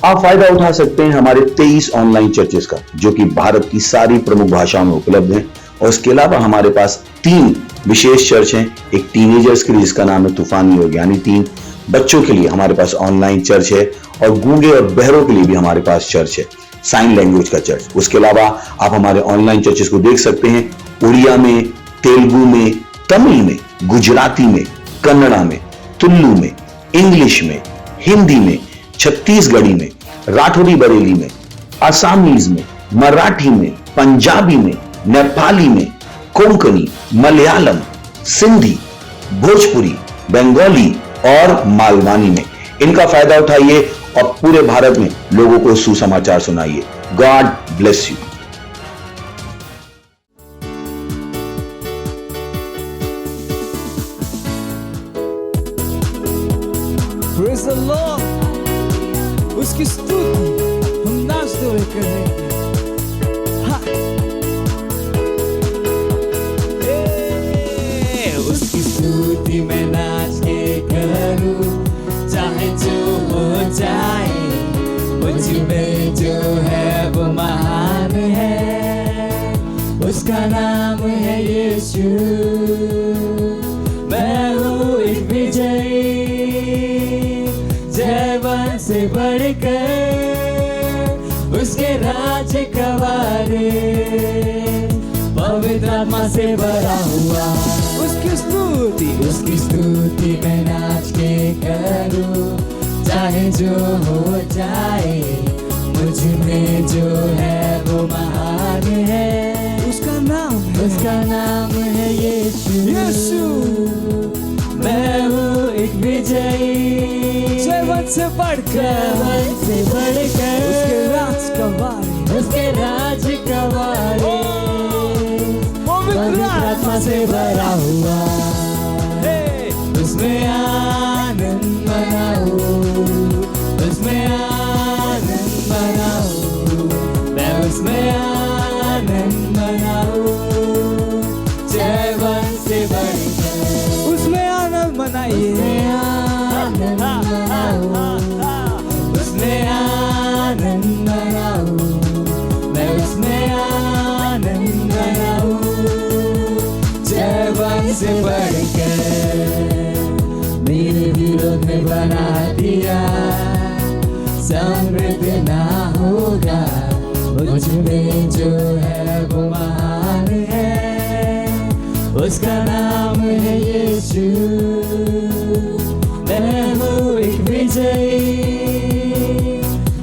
आप फायदा उठा सकते हैं हमारे 23 ऑनलाइन चर्चेस का, जो कि भारत की सारी प्रमुख भाषाओं में उपलब्ध हैं। और इसके अलावा हमारे पास 3 विशेष चर्च हैं। एक टीनेजर्स के लिए जिसका नाम है तूफानी योग यानी 3, बच्चों के लिए हमारे पास ऑनलाइन चर्च है, और गूंगे और बहरों के लिए भी हमारे पास चर्च है, साइन लैंग्वेज का चर्च। उसके अलावा आप हमारे ऑनलाइन चर्चेस को देख सकते हैं उड़िया में, तेलुगु में, तमिल में, गुजराती में, कन्नड़ा में, तुलु में, इंग्लिश में, हिंदी में, छत्तीसगढ़ी में, राठौरी बरेली में, असमीज में, मराठी में, पंजाबी में, नेपाली में, कोंकणी, मलयालम, सिंधी, भोजपुरी, बंगाली और मालवानी में। इनका फायदा उठाइए और पूरे भारत में लोगों को सुसमाचार सुनाइए। God bless you. Praise the Lord. उसकी स्तुति हम नाचते हुए करेंगे। उसकी स्तुति मैं नाच के करूं, चाहे जो हो जाए, मुझ में जो है वो महान है, उसका नाम है यीशु। मैं हूँ एक विजयी, जयवन से बढ़कर उसके राज का वारिस, पवित्र आत्मा से भरा हुआ। उसकी स्तुति मैं नाच के करूं, चाहे जो हो जाए, मुझ में जो है वो महान है, उसका नाम है यीशु। मैं हूँ एक विजयी, जयवन से बढ़कर उसके राज का वारिस, पवित्र आत्मा से भरा हुआ। उसमें आनंद मनाओ, उसमें आनंद मनाओ, मैं उसमें आनंद मनाओ, जयवन से बढ़कर उसमें आनंद मनाइए, उसमें आनंद मनाओ, मैं उसमें आनंद मनाओ, जयवन से बढ़कर। मेरे विरोध में बना दिया, समृद्ध ना होगा, मुझ में जो है वो महान है, उसका नाम है यीशु। मैं हूँ एक विजयी,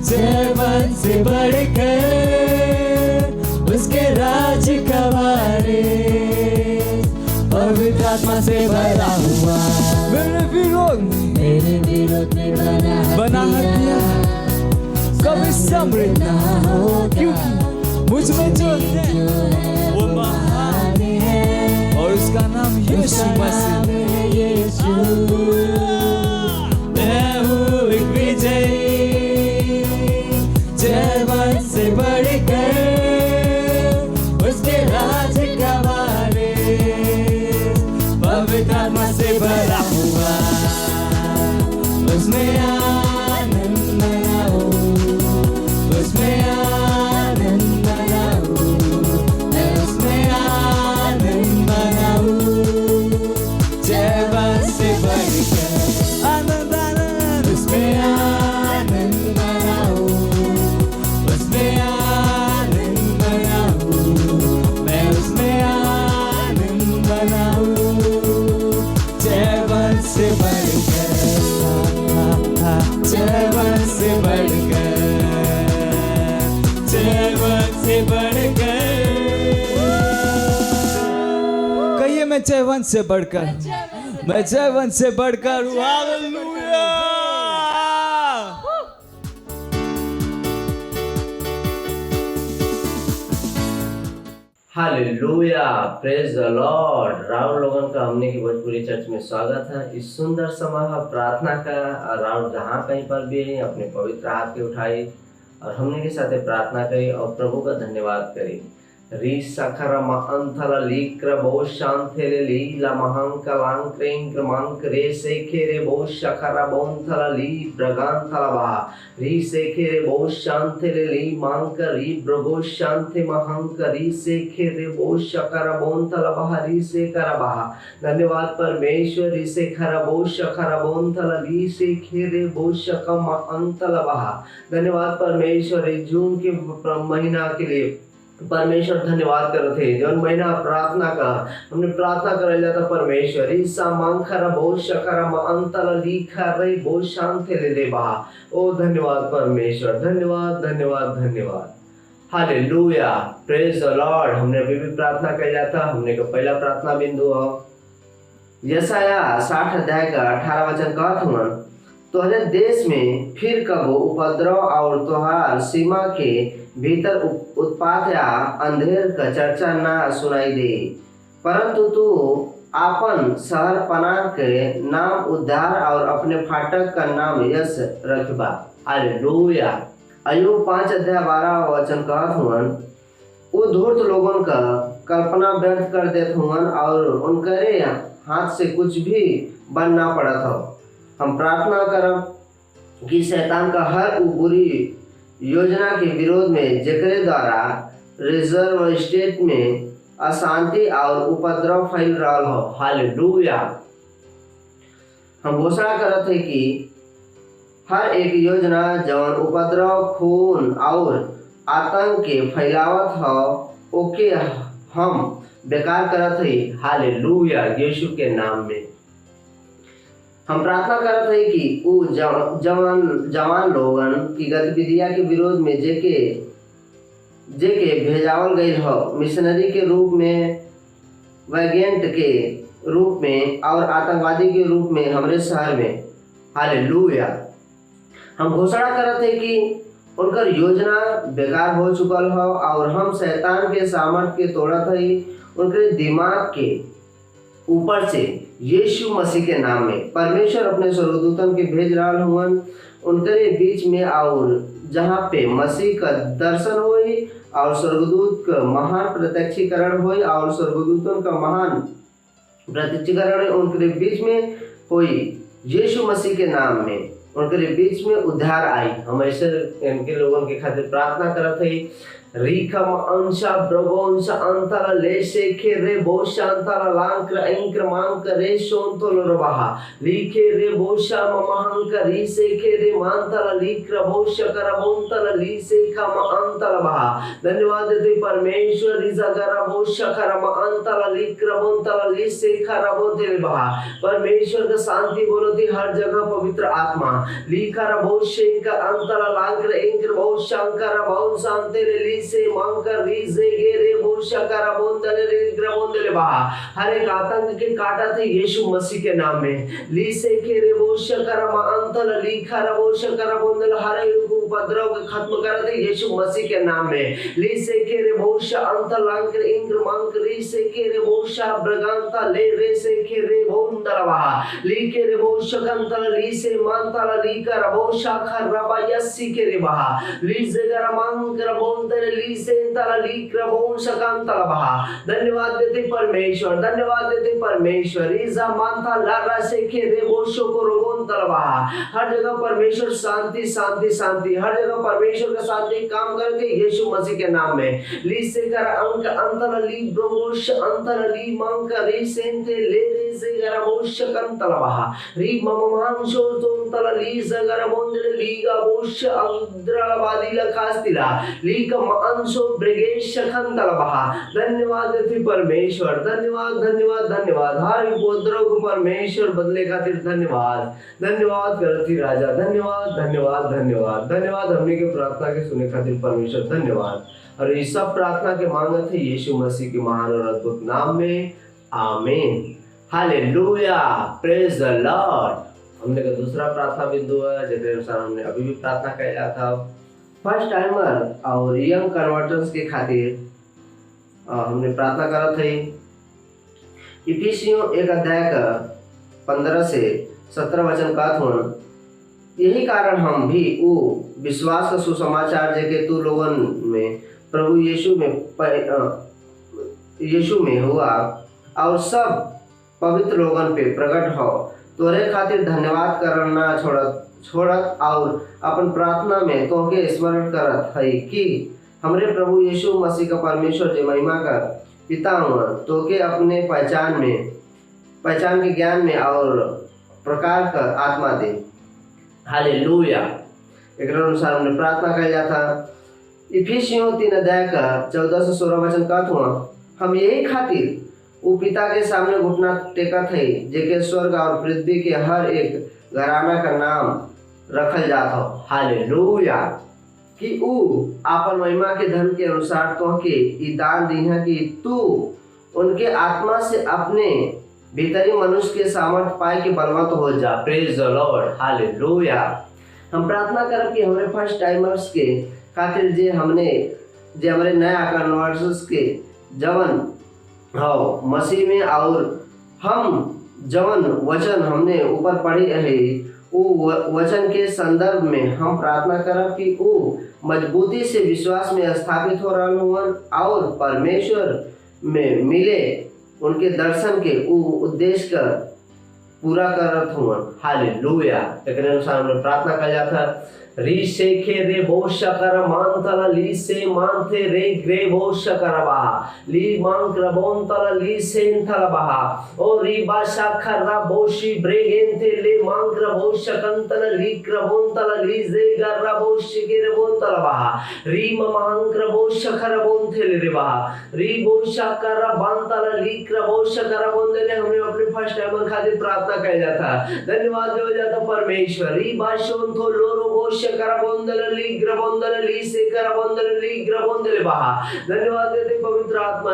जयवन से बढ़कर उसके राज का वारिस, पवित्र आत्मा से भरा हुआ। मेरे विरोध में बना दिया, कभी समृद्ध ना हो, क्योंकि मुझ में जो है वो महान है, और उसका नाम यीशु मसीह है। मैं हूँ एक विजयी, जयवन से बढ़कर उसके राज का वारिस, पवित्र आत्मा से भरा हुआ। उसमें आनंद मनाओ, उसमें आनंद मनाओ, मैं उसमें आनंद मनाओ, जयवन से बढ़कर आनंद आनंद, उसमें आनंद मनाओ, उसमें आनंद मनाओ, मैं उसमें आनंद मनाओ, जयवन से बढ़कर, जयवन से बढ़कर, जयवन से बढ़कर। कहिए मैं जयवन से बढ़कर, मैं जयवन से बढ़कर हूँ। हालेलुया। हालेलुया, प्रेज द लॉर्ड। राउर लोगन का हमने की भोजपुरी चर्च में स्वागत है। इस सुंदर समय प्रार्थना का राउर जहाँ कहीं पर भी है अपने पवित्र हाथ के उठाई और हमने के साथ प्रार्थना करी और प्रभु का धन्यवाद करी। री सखरम अंथल लीक्र बो शांथेले लीला महंकलांक्रेंक्र मंक रे सेखे रे बो शखर बोंथल ली ब्रगांथल बहा री सेखे रे बो शांथेले ली मंक री ब्रगो शांति महंक री सेखे रे बो शखर बोंथल बहा री सेकर बहा। धन्यवाद परमेश्वर। री सेखर बो शखर बोंथल ली सेखे रे बो शकम अंतल बहा। धन्यवाद परमेश्वर। जून के महीना के लिए परमेश्वर धन्यवाद करते हैं। जौन महीना प्रार्थना का हमने प्रार्थना कर जाता परमेश्वर ईसा मंखर बो शकर अंतल लिखा रे बो शांति ले बहा। ओ धन्यवाद परमेश्वर, धन्यवाद धन्यवाद धन्यवाद। हालेलुया, प्रेज द लॉर्ड। हमने अभी भी प्रार्थना कर जाता। हमने का पहला प्रार्थना बिंदु हो यशाया 60 अध्याय का 18 वचन कहत हुआ, तोहरे देश में फिर कबो उपद्रव और तोहार सीमा के भीतर उत्पात या अंधेर का चर्चा ना सुनाई दे, परंतु तू आपन शहर पनाह के नाम उद्धार और अपने फाटक का नाम यश रखबा। हालेलुया। अय्यूब 5 अध्याय 12 वचन कहत हुआ, वो धूर्त लोगन का कल्पना व्यर्थ कर देत हुआ और उनकरे हाथ से कुछ भी बन ना पड़त हो। हम प्रार्थना करब कि शैतान का हर बुरी योजना के विरोध में जेकरे द्वारा रिजर्व स्टेट में अशांति और उपद्रव फैल रहा हो। हालेलुया। हम घोषणा करते हैं कि हर एक योजना जौन उपद्रव, खून और आतंक के फैलावत हो ओके हम बेकार करत है। हालेलुया। यीशु के नाम में हम प्रार्थना करते हैं कि वो जवान लोगन की गतिविधियां के विरोध में जेके भेजावल गई हो मिशनरी के रूप में, वैज्ञानिक के रूप में और आतंकवादी के रूप में हमारे शहर में। हालेलुया। हम घोषणा करते हैं कि उनकर योजना बेकार हो चुकल हो और हम शैतान के सामर्थ्य के तोड़त है उनके दिमाग के ऊपर से। यीशु मसीह के नाम में परमेश्वर अपने स्वर्गदूतन के भेज रहा हुवन उनके बीच में, और जहाँ पे मसीह का दर्शन होई और स्वर्गदूत का महान प्रत्यक्षीकरण होई और स्वर्गदूतों का महान प्रत्यक्षीकरण उनके बीच में होई। यीशु मसीह के नाम में उनके बीच में उद्धार आई। हम ऐसे इनके लोगों के खातिर प्रार्थना करते हैं। रीखम अंशा ब्रगोंशा अंतरा लेशे खे रे बोशा अंतरा लांक्र इंक्र मांक रे शोंतोलो रबाहा लीखे रे बोशा ममहंक रीसे खे रे मांतरा लीक्र बोशा करबोंतरा लीसे खम अंतरा बहा। धन्यवाद देते परमेश्वर। रिजा गरा बोशा करम अंतरा लीक्र बोंतरा लीसे खरबोंतरे बहा। परमेश्वर का शांति बोलती हर जगह पवित्र आत्मा लीखा बोशे का अंतरा लांक्र इंक्र बोशा अंकर बोंशा अंतरे से मांकर रीजे गेरे बोशा करा बोंदले रे ग्रबोंदले बहा। हर एक आतंक के काटा थे यीशु मसीह के नाम में। लीसे के रे बोशा करा अंतल लीखा रा बोशा करा बोंदल हर एक उपद्रव को खत्म करा थे यीशु मसीह के नाम में। लीसे के रे बोशा अंतल अंकर इंद्र मंक रीसे के रे बोशा ब्रगांता ले रे से के रे बोंदल बहा लीके रे बोशा कंतल लीसे मानतल लीका रा बोशा खर रबा यसी के रे बहा लीजे गरा मंकर बोंदल धन्यवाद देते परमेश्वर, धन्यवाद देते परमेश्वर। हर जगह परमेश्वर शांति शांति शांति, हर जगह परमेश्वर का शांति काम करके यीशु मसीह के नाम में। लीसे कर अंक अंतर ली ब्रोश अंतर ली मंक री सेंते ले रे से गरा बोश कंतल बहा री ममहांशो तोंतल ली जगर बोंदले लीगा बोश अंद्रवादी लखास्तिला लीका अंशो ब्रिगेश शखंतल बहा। धन्यवाद देते परमेश्वर, धन्यवाद धन्यवाद धन्यवाद। हर उपद्रव को परमेश्वर बदले खातिर धन्यवाद धन्यवाद करती राजा। धन्यवाद धन्यवाद धन्यवाद धन्यवाद। हमने के प्रार्थना के सुने खातिर परमेश्वर धन्यवाद। और ये सब प्रार्थना के मांगत है यीशु मसीह के महान और अद्भुत नाम में, आमीन। हालेलुया, प्रेज द लॉर्ड। हमने का दूसरा प्रार्थना बिंदु है जैसे अनुसार हमने अभी भी प्रार्थना किया था। फर्स्ट टाइमर और यंग कन्वर्टर्स के खातिर हमने प्रार्थना करा थे। इफिसियों 1 अध्याय का 15 से 17 वचन का था, यही कारण हम भी वो विश्वास का सुसमाचार जेके तू लोगन में प्रभु यीशु में यीशु में हुआ और सब पवित्र लोगन पे प्रकट हो। तोरे खातिर धन्यवाद करना छोड़त और अपन प्रार्थना में तोहके स्मरण करत है कि हमरे प्रभु यीशु मसीह का परमेश्वर जो महिमा का पिता हुआ तोहके अपने पहचान के ज्ञान में और प्रकार का आत्मा दे। हालेलुया। एक अनुसार हमने प्रार्थना कर जाता। इफिसियों 3 अध्याय का 14 से 16 वचन कहत हुआ, हम यही खातिर वो पिता के सामने घुटना टेकत है जेके स्वर्ग और पृथ्वी के हर एक घराना का नाम रखल जात हो। हालेलुया। कि ऊ आपन महिमा के धन के अनुसार तोहके ई दान दीहा कि तू उनके आत्मा से अपने भीतरी मनुष्य के सामर्थ पाए के बलवंत हो जा। प्रेज द लॉर्ड। हालेलुया। हम प्रार्थना करब कि हमारे फर्स्ट टाइमर्स के खातिर जे हमारे नया कन्वर्ट्स के जवन हो मसीह में और हम जवन वचन हमने ऊपर पढ़ी है वो वचन के संदर्भ में हम प्रार्थना करब कि वो मजबूती से विश्वास में स्थापित हो रहा हुआ और परमेश्वर में मिले उनके दर्शन के वो उद्देश्य का पूरा करत हुआ। हालेलुया। एक अनुसार हमने प्रार्थना कर जाता। री से खे रे बो शकर मांतला ली से मांथे रे ग्रे बो शकर बहा ली मांग रबोंतला ली से इंथला बहा ओ री बा शकर रा बोशी ब्रेगेंते ले मांग रबो शकंतला ली क्रबोंतला ली जे गर रबो शिगे रबोंतला बहा री मांग रबो शकर बोंथे ले रे बहा री बो शकर बांतला ली क्रबो शकर बोंदे। हमने अपने फर्स्ट टाइम खातिर प्रार्थना कर जाता। धन्यवाद हो जाता परमेश्वर। री बा शोन थो लोरो बो धन्यवाद देते पवित्र आत्मा।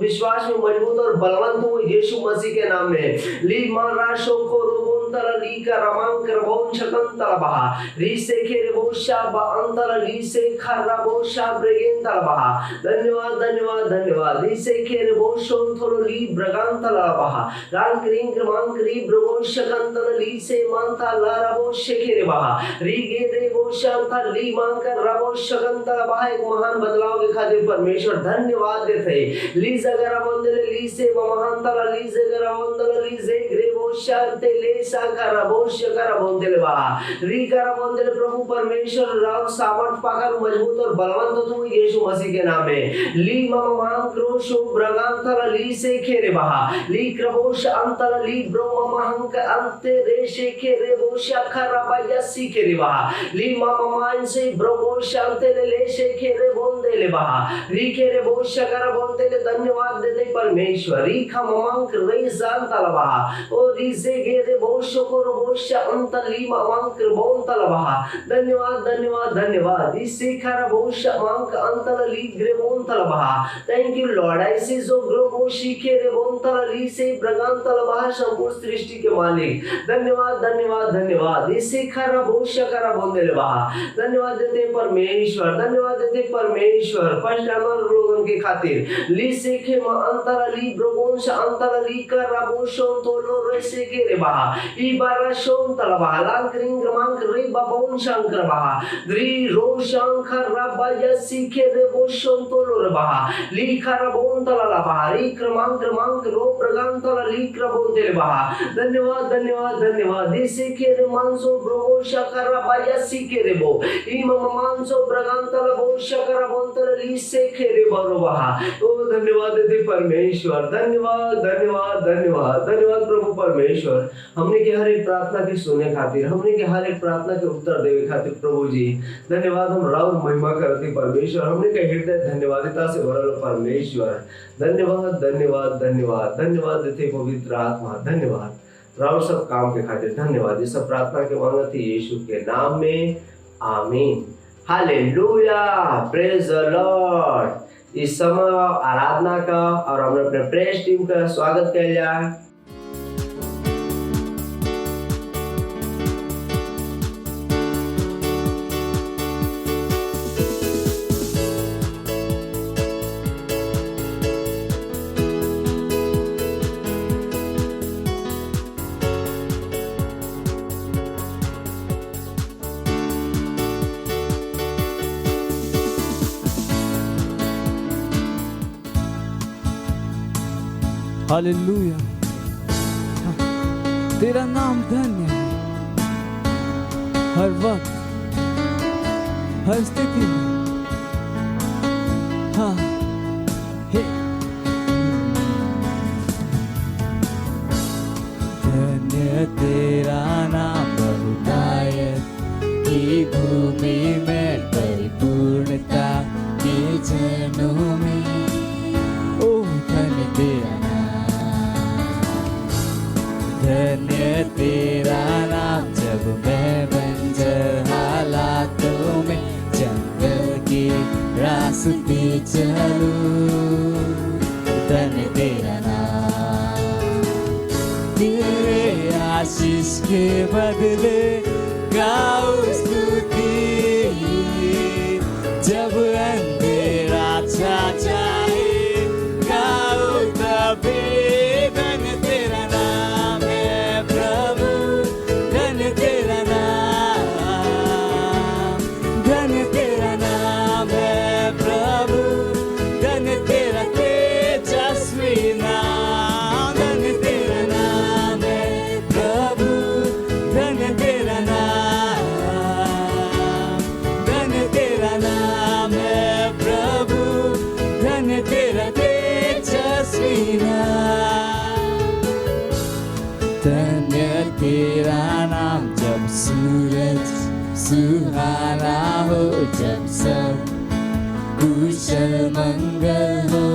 विश्वास में मजबूत और बलवंत हो यीशु मसीह के नाम में। ली माराशो को रोबोंतला ली का रमांक रबों शकंतला बहा री से के रेबोशा बांतला ली से खरबोशा ब्रेगेंतला बहा। धन्यवाद धन्यवाद धन्यवाद। ली से के रेबोशो थोलो ली ब्रगांतला बहा राल क्रीम क्रमांक री ब्रगोश शकंतला ली से मानता लाराबो शेखेरे बहा री गे रे वो शांता ली मांकर रबो शकंतला बहा। एक महान बदलाव के खातिर परमेश्वर धन्यवाद देते। ली जगरा बंदले ली से महानतला ली जगरा बंदले ली जे ग्रे वो शांते ले साकर रबो शकरा बंदले बहा री करा बंदले। प्रभु परमेश्वर राव सामर्थ पाकर मजबूत और बलवंत तुम यीशु मसीह के नाम में। ली महान क्रोशो ब्रगांतला ली से खेरे बहा ली क्रबोश अंतला ली ब्रो महांक अंते रे शेखे रे वो शखरा बाया सीखे रे बहा ली मामान से ब्रो शांते ले शेखे रे बोंदे ले बहा री के रे वो शखरा बोंदे ले। धन्यवाद देते परमेश्वर। री खा मांक रे जानतला बहा ओ री से गे रे वो शको रो वो शांत ली मांक बोंतला बहा। धन्यवाद धन्यवाद धन्यवाद। इस सीखरा वो मांक अंतला ली ग्रे बोंतला बहा। Thank you Lord. ऐसे जो ग्रो वो सीखे रे बोंतला ली से ब्रगांतला बहा संपूर्ण सृष्टि के मालिक। धन्यवाद धन्यवाद धन्यवाद। इसे खरा भूषा करा बोंदे बहा। धन्यवाद देते परमेश्वर। धन्यवाद देते परमेश्वर। फर्स्ट टाइमर लोगों के खातिर ली सीखे म अंतरा ली ब्रोगोंश अंतरा ली करा बोशों तोलो रेसे के रे बहा ई बारा शों तला बहा लाल क्रिंग क्रमांक रे बाबों शंकर बहा द्री रो शंकर रबा या सीखे रे बोशों तोलो रे बहा ली खरा बों तला ला बहा री क्रमांक रो प्रगान तला ली क्रबों दे बहा। धन्यवाद धन्यवाद धन्यवाद। इसे के रे मानसो ब्रोगो शकर रबा या सीखे रे बो ई मानसो प्रगान तला बो शकर बोंतला ली से के रे बरो बहा। ओ धन्यवाद देते परमेश्वर। धन्यवाद धन्यवाद धन्यवाद धन्यवाद प्रभु परमेश्वर। हमने के हर एक प्रार्थना के सुने खातिर, हमने के हर एक प्रार्थना के उत्तर देवे खातिर प्रभु जी धन्यवाद। हम राव महिमा करते परमेश्वर। हमने के हृदय धन्यवादिता से भरल परमेश्वर। धन्यवाद धन्यवाद धन्यवाद धन्यवाद देते पवित्र आत्मा। धन्यवाद राव सब काम के खातिर धन्यवाद। ये सब प्रार्थना के मांगते यीशु के नाम में आमीन। हालेलुया। प्रेज द लॉर्ड। इस समय आराधना का और हमने अपने प्रेस टीम का स्वागत किया जाए। हालेलुया। तेरा नाम धन्य है, हर वक्त हर स्थिति में। हाँ हे धन्य तेरा नाम बहुतायत की भूमि में परिपूर्णता के जनों में। ओ धन्य तेरा धन्य तेरा नाम। जब मैं बंजर हालातों में जंगल के रास्ते चलूं, धन्य तेरा नाम। तेरे आशीष के बदले गाओ स्तुति, जब अंधेरा छा जाए गाओ तभी। धन्य तेरा नाम है प्रभु, धन्य तेरा नाम, धन्य तेरा नाम है प्रभु, धन्य तेरा तेजस्वी नाम। धन्य तेरा नाम है प्रभु, धन्य तेरा नाम, धन्य तेरा नाम है प्रभु, धन्य तेरा तेजस्वी नाम। धन्य तेरा नाम। जब सूरज सुहाना हो, जब सब कुशल मंगल हो,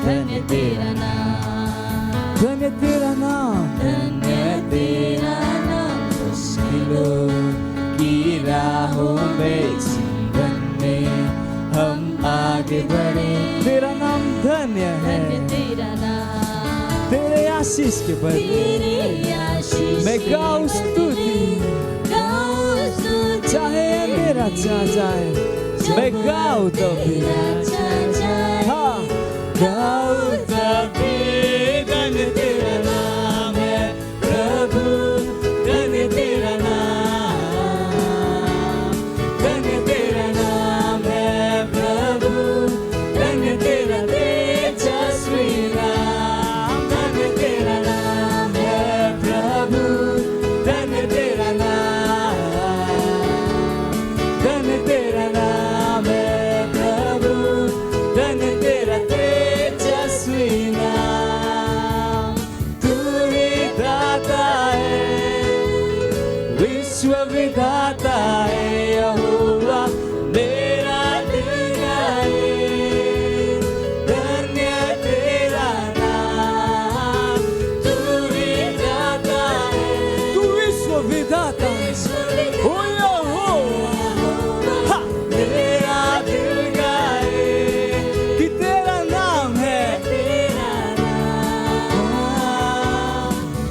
धन्य तेरा नाम, धन्य तेरा नाम, धन्य तेरा नाम। मुश्किलों की राहों में जीवन में हम आगे बढ़े, तेरा नाम धन्य है। तेरा नाम, तेरे आशीष के बदले मैं गाऊं स्तुति, चाहे अंधेरा छा जाए मैं गाऊं तभी। हाँ गाऊं तभी। धन्य तेरा नाम है प्रभु, धन्य तेरा नाम, धन्य तेरा नाम है प्रभु, धन्य तेरा तेजस्वी नाम। धन्य तेरा नाम है प्रभु, धन्य तेरा नाम, धन्य तेरा नाम है प्रभु, धन्य तेरा तेजस्वी नाम। तू ही दाता है, विश्व विधाता है यहोवा मेरा दिल गाए। धन्य तेरा नाम। तू ही दाता है, तू विश्व विधाता है, ओ यहोवा मेरा दिल गाए कि तेरा नाम है।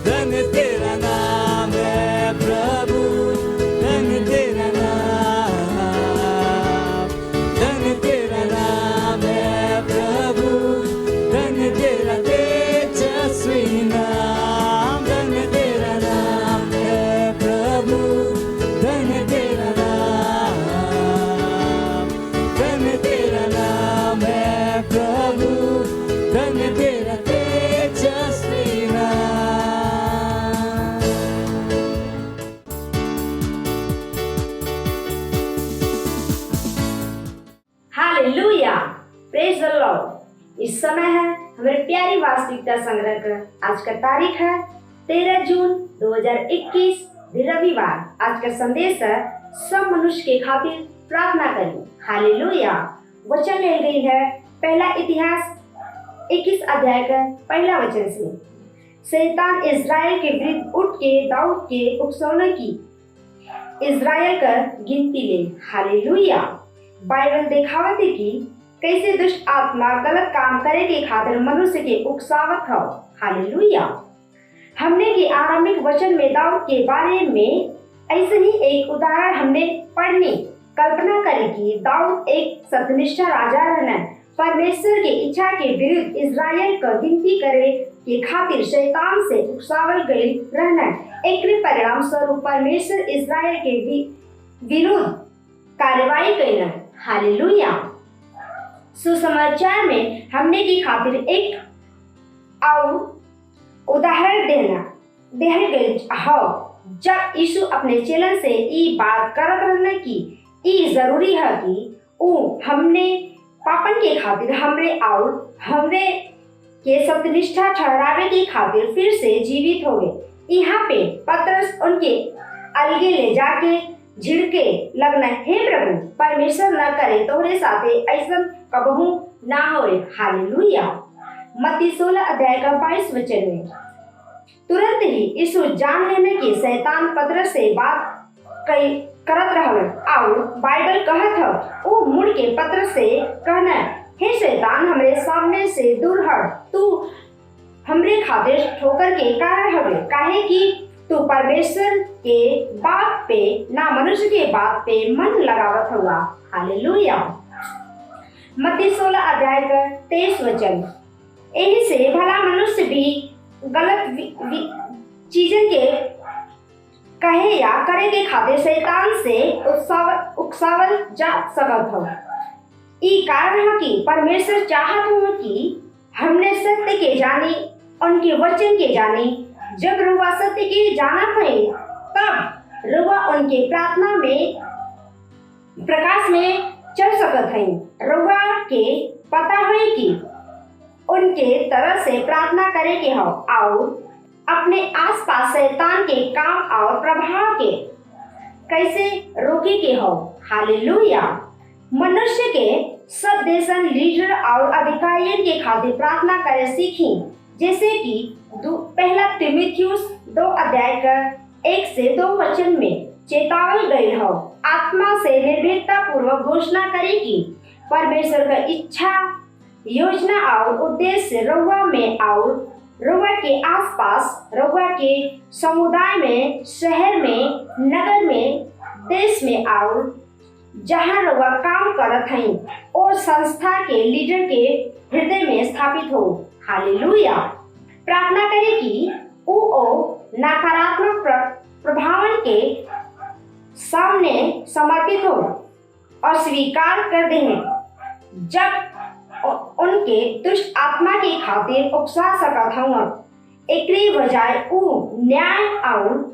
धन्य तेरा नाम है प्रभु, धन्य तेरा नाम, धन्य तेरा नाम है प्रभु, धन्य तेरा तेजस्वी नाम। धन्य तेरा नाम है प्रभु, धन्य तेरा नाम, धन्य तेरा नाम है प्रभु, धन्य तेरा तेजस्वी नाम। हालेलुया, प्रेज द लॉर्ड। इस समय है हमारे प्यारी वास्तविकता संग्रह का। आज का तारीख है 13 जून 2021, रविवार। आज का संदेश है सब मनुष्य के खातिर प्रार्थना करें। हालेलुया। वचन ले गई है पहला इतिहास 21 अध्याय का पहला वचन से। शैतान इज़राइल के विरुद्ध उठ के दाऊद के उकसाने की इज़राइल का गिनती ले। हालेलुया। बाइबल दिखावत है कि कैसे दुष्ट आत्मा गलत काम करे के खातिर मनुष्य के उकसावत हो। हालेलुया। हमने के आरंभिक वचन में दाऊद के बारे में ऐसे ही एक उदाहरण हमने पढ़ने कल्पना करी कि दाऊद एक सत्यनिष्ठा राजा रहना, परमेश्वर के इच्छा के विरुद्ध इज़राइल का गिनती करे के खातिर शैतान से उकसावल गई रहना। एक परिणाम स्वरूप परमेश्वर इज़राइल के विरुद्ध कार्रवाई करना। हालेलुया। सुसमाचार में हमने की खातिर एक और उदाहरण देहल गई हो। जब यीशु अपने चेलन से ई बात करत रहने की ई जरूरी है कि ऊ हमने पापन के खातिर हमरे और हमरे के सत्यनिष्ठा ठहरावे की खातिर फिर से जीवित हो गए। यहाँ पे पतरस उनके अलगे ले जाके झिड़के लगना, हे प्रभु परमेश्वर न करे तोहरे साथे ऐसा कबहू ना होए। हालेलुया। मत्ती 16 अध्याय का 22 वचन में तुरंत ही यीशु जान लेने की शैतान पतरस से बात करत रहलन और बाइबल कहत है वो मुड़ के पतरस से कहना, हे शैतान हमरे सामने से दूर हट, तू हमरे खातिर ठोकर के कारण हवे, काहे कि तू परमेश्वर के बात पे ना मनुष्य के बात पे मन लगावत हुआ। हालेलुया। मत्ती 16 अध्याय का 23 वचन, यही से भला मनुष्य भी गलत चीजें के कहे या करे के खातिर शैतान से उकसावल जा सकत हो। ई कारण है कि परमेश्वर चाहत हो कि हमने सत्य के जानी, उनके वचन के जानी। जब रुआ सत्य के जाना है तब रुआ उनके प्रार्थना में प्रकाश में चल सकत है। रुआ के पता है कि उनके तरह से प्रार्थना करे के हो और अपने आसपास शैतान के काम और प्रभाव के कैसे रोके के हो। हालेलुया। मनुष्य के सब देशन लीडर और अधिकारियों के खातिर प्रार्थना करे सीखी, जैसे कि पहला तिमुथियुस 2 अध्याय का 1 से 2 वचन में चेतावल गई हो। आत्मा से निर्भीकता पूर्वक घोषणा करे कि परमेश्वर का इच्छा, योजना और उद्देश्य रउआ में और रउआ के आसपास, रउआ के समुदाय में, शहर में, नगर में, देश में और जहाँ रउआ काम करत हैं और संस्था के लीडर के हृदय में स्थापित हो। हालेलुया। प्रार्थना करे कि वो नकारात्मक प्रभावन के सामने समर्पित हो और स्वीकार कर दें। जब उनके दुष्ट आत्मा की खातिर उकसा सकत हूँ, एकरे बजाय वो न्याय और